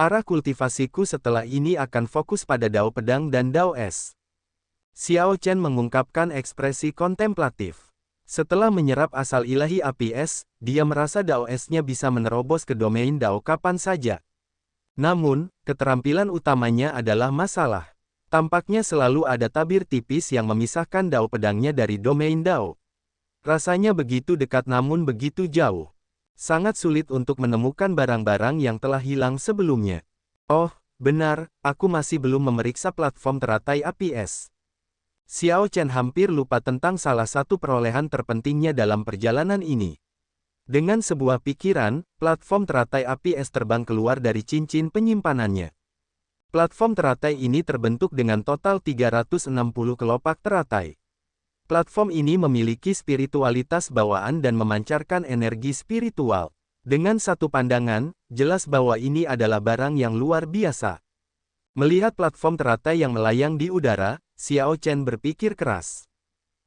Arah kultivasiku setelah ini akan fokus pada Dao Pedang dan Dao Es. Xiao Chen mengungkapkan ekspresi kontemplatif. Setelah menyerap asal ilahi api es, dia merasa Dao Es-nya bisa menerobos ke domain Dao kapan saja. Namun, keterampilan utamanya adalah masalah. Tampaknya selalu ada tabir tipis yang memisahkan Dao Pedangnya dari domain Dao. Rasanya begitu dekat namun begitu jauh. Sangat sulit untuk menemukan barang-barang yang telah hilang sebelumnya. Oh, benar, aku masih belum memeriksa platform teratai api es. Xiao Chen hampir lupa tentang salah satu perolehan terpentingnya dalam perjalanan ini. Dengan sebuah pikiran, platform teratai api es terbang keluar dari cincin penyimpanannya. Platform teratai ini terbentuk dengan total 360 kelopak teratai. Platform ini memiliki spiritualitas bawaan dan memancarkan energi spiritual. Dengan satu pandangan, jelas bahwa ini adalah barang yang luar biasa. Melihat platform teratai yang melayang di udara, Xiao Chen berpikir keras.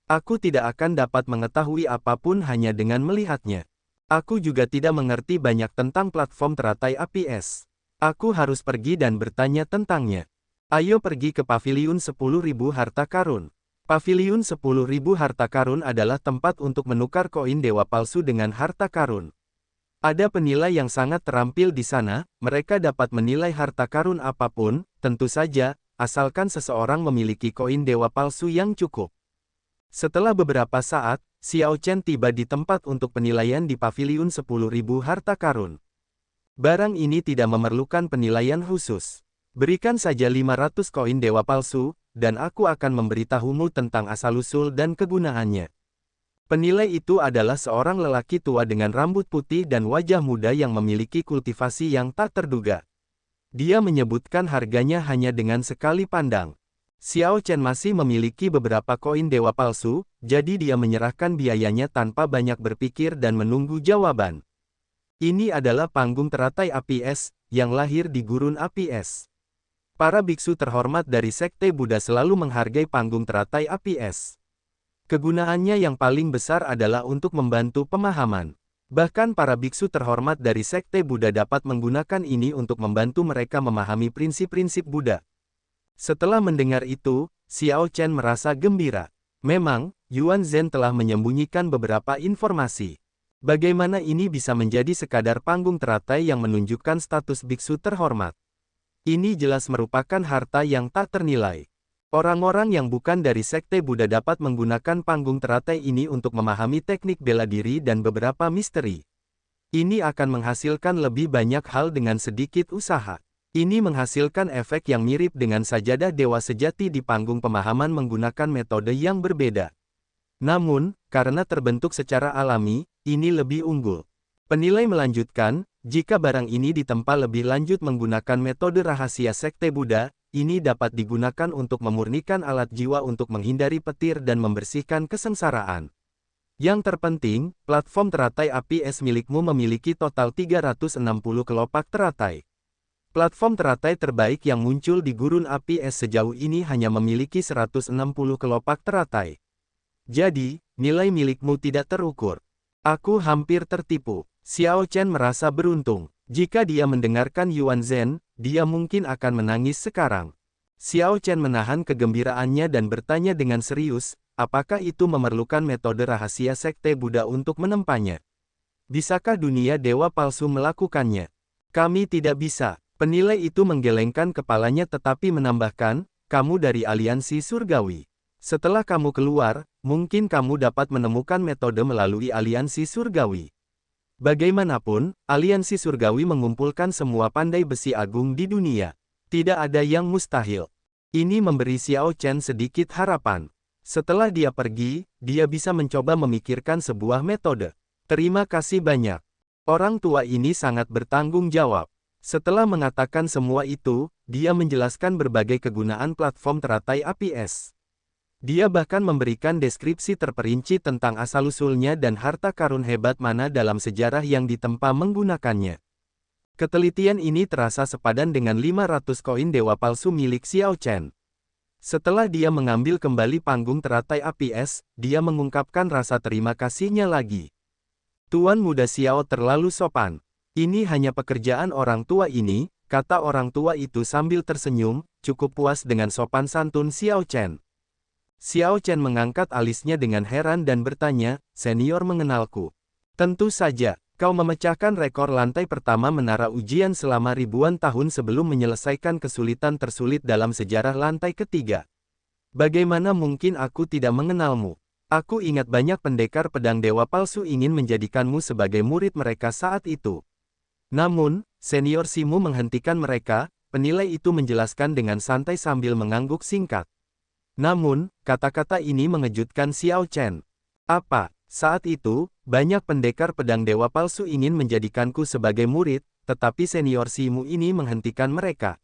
Aku tidak akan dapat mengetahui apapun hanya dengan melihatnya. Aku juga tidak mengerti banyak tentang platform teratai api es. Aku harus pergi dan bertanya tentangnya. Ayo pergi ke Paviliun 10.000 harta karun. Paviliun 10.000 harta karun adalah tempat untuk menukar koin dewa palsu dengan harta karun. Ada penilai yang sangat terampil di sana, mereka dapat menilai harta karun apapun, tentu saja, asalkan seseorang memiliki koin dewa palsu yang cukup. Setelah beberapa saat, Xiao Chen tiba di tempat untuk penilaian di Paviliun 10.000 harta karun. Barang ini tidak memerlukan penilaian khusus. Berikan saja 500 koin dewa palsu, dan aku akan memberitahumu tentang asal-usul dan kegunaannya. Penilai itu adalah seorang lelaki tua dengan rambut putih dan wajah muda yang memiliki kultivasi yang tak terduga. Dia menyebutkan harganya hanya dengan sekali pandang. Xiao Chen masih memiliki beberapa koin dewa palsu, jadi dia menyerahkan biayanya tanpa banyak berpikir dan menunggu jawaban. Ini adalah panggung teratai api es, yang lahir di gurun api es. Para biksu terhormat dari Sekte Buddha selalu menghargai panggung teratai api es. Kegunaannya yang paling besar adalah untuk membantu pemahaman. Bahkan para biksu terhormat dari Sekte Buddha dapat menggunakan ini untuk membantu mereka memahami prinsip-prinsip Buddha. Setelah mendengar itu, Xiao Chen merasa gembira. Memang, Yuan Zhen telah menyembunyikan beberapa informasi. Bagaimana ini bisa menjadi sekadar panggung teratai yang menunjukkan status biksu terhormat? Ini jelas merupakan harta yang tak ternilai. Orang-orang yang bukan dari Sekte Buddha dapat menggunakan panggung teratai ini untuk memahami teknik bela diri dan beberapa misteri. Ini akan menghasilkan lebih banyak hal dengan sedikit usaha. Ini menghasilkan efek yang mirip dengan sajadah dewa sejati di panggung pemahaman menggunakan metode yang berbeda. Namun, karena terbentuk secara alami, ini lebih unggul. Penilai melanjutkan, jika barang ini ditempa lebih lanjut menggunakan metode rahasia Sekte Buddha, ini dapat digunakan untuk memurnikan alat jiwa untuk menghindari petir dan membersihkan kesengsaraan. Yang terpenting, platform teratai api es milikmu memiliki total 360 kelopak teratai. Platform teratai terbaik yang muncul di gurun api es sejauh ini hanya memiliki 160 kelopak teratai. Jadi, nilai milikmu tidak terukur. Aku hampir tertipu. Xiao Chen merasa beruntung. Jika dia mendengarkan Yuan Zhen, dia mungkin akan menangis sekarang. Xiao Chen menahan kegembiraannya dan bertanya dengan serius, apakah itu memerlukan metode rahasia Sekte Buddha untuk menempanya? Bisakah dunia dewa palsu melakukannya? Kami tidak bisa. Penilai itu menggelengkan kepalanya tetapi menambahkan, kamu dari aliansi surgawi. Setelah kamu keluar, mungkin kamu dapat menemukan metode melalui aliansi surgawi. Bagaimanapun, aliansi surgawi mengumpulkan semua pandai besi agung di dunia. Tidak ada yang mustahil. Ini memberi Xiao Chen sedikit harapan. Setelah dia pergi, dia bisa mencoba memikirkan sebuah metode. Terima kasih banyak. Orang tua ini sangat bertanggung jawab. Setelah mengatakan semua itu, dia menjelaskan berbagai kegunaan platform teratai api es. Dia bahkan memberikan deskripsi terperinci tentang asal-usulnya dan harta karun hebat mana dalam sejarah yang ditempa menggunakannya. Ketelitian ini terasa sepadan dengan 500 koin dewa palsu milik Xiao Chen. Setelah dia mengambil kembali panggung teratai api es, dia mengungkapkan rasa terima kasihnya lagi. Tuan muda Xiao terlalu sopan. Ini hanya pekerjaan orang tua ini, kata orang tua itu sambil tersenyum, cukup puas dengan sopan santun Xiao Chen. Xiao Chen mengangkat alisnya dengan heran dan bertanya, senior mengenalku. Tentu saja, kau memecahkan rekor lantai pertama menara ujian selama ribuan tahun sebelum menyelesaikan kesulitan tersulit dalam sejarah lantai ketiga. Bagaimana mungkin aku tidak mengenalmu? Aku ingat banyak pendekar pedang dewa palsu ingin menjadikanmu sebagai murid mereka saat itu. Namun, senior Simu menghentikan mereka, penilai itu menjelaskan dengan santai sambil mengangguk singkat. Namun, kata-kata ini mengejutkan Xiao Chen. Apa? Saat itu, banyak pendekar pedang dewa palsu ingin menjadikanku sebagai murid, tetapi senior Simu ini menghentikan mereka.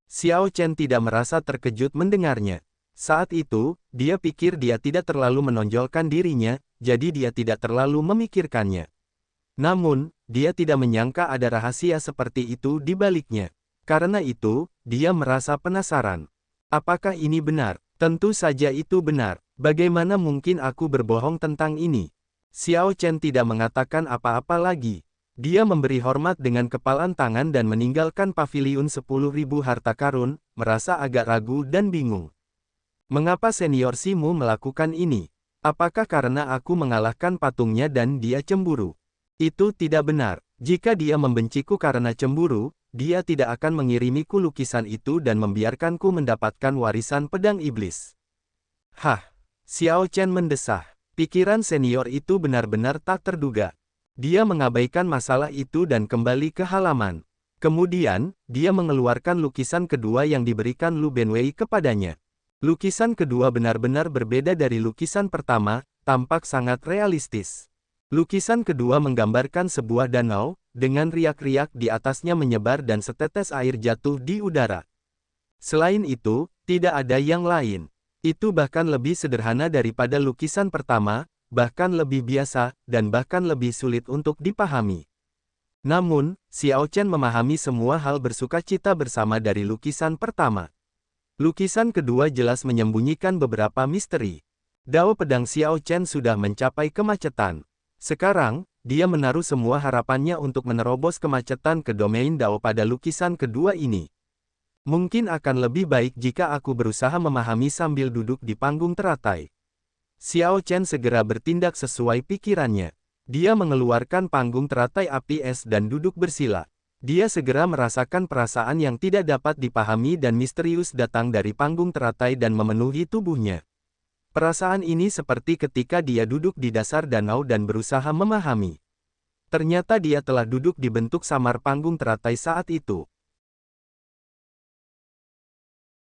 Xiao Chen tidak merasa terkejut mendengarnya. Saat itu, dia pikir dia tidak terlalu menonjolkan dirinya, jadi dia tidak terlalu memikirkannya. Namun, dia tidak menyangka ada rahasia seperti itu di baliknya. Karena itu, dia merasa penasaran. Apakah ini benar? Tentu saja itu benar. Bagaimana mungkin aku berbohong tentang ini? Xiao Chen tidak mengatakan apa-apa lagi. Dia memberi hormat dengan kepalan tangan dan meninggalkan paviliun 10.000 harta karun, merasa agak ragu dan bingung. Mengapa senior Simu melakukan ini? Apakah karena aku mengalahkan patungnya dan dia cemburu? Itu tidak benar. Jika dia membenciku karena cemburu, dia tidak akan mengirimiku lukisan itu dan membiarkanku mendapatkan warisan pedang iblis. Hah! Xiao Chen mendesah. Pikiran senior itu benar-benar tak terduga. Dia mengabaikan masalah itu dan kembali ke halaman. Kemudian, dia mengeluarkan lukisan kedua yang diberikan Lu Benwei kepadanya. Lukisan kedua benar-benar berbeda dari lukisan pertama, tampak sangat realistis. Lukisan kedua menggambarkan sebuah danau, dengan riak-riak di atasnya menyebar dan setetes air jatuh di udara. Selain itu, tidak ada yang lain. Itu bahkan lebih sederhana daripada lukisan pertama, bahkan lebih biasa, dan bahkan lebih sulit untuk dipahami. Namun, Xiao Chen memahami semua hal bersukacita bersama dari lukisan pertama. Lukisan kedua jelas menyembunyikan beberapa misteri. Dao pedang Xiao Chen sudah mencapai kemacetan. Sekarang, dia menaruh semua harapannya untuk menerobos kemacetan ke domain Dao pada lukisan kedua ini. Mungkin akan lebih baik jika aku berusaha memahami sambil duduk di panggung teratai. Xiao Chen segera bertindak sesuai pikirannya. Dia mengeluarkan panggung teratai api es dan duduk bersila. Dia segera merasakan perasaan yang tidak dapat dipahami dan misterius datang dari panggung teratai dan memenuhi tubuhnya. Perasaan ini seperti ketika dia duduk di dasar danau dan berusaha memahami. Ternyata dia telah duduk di bentuk samar panggung teratai saat itu.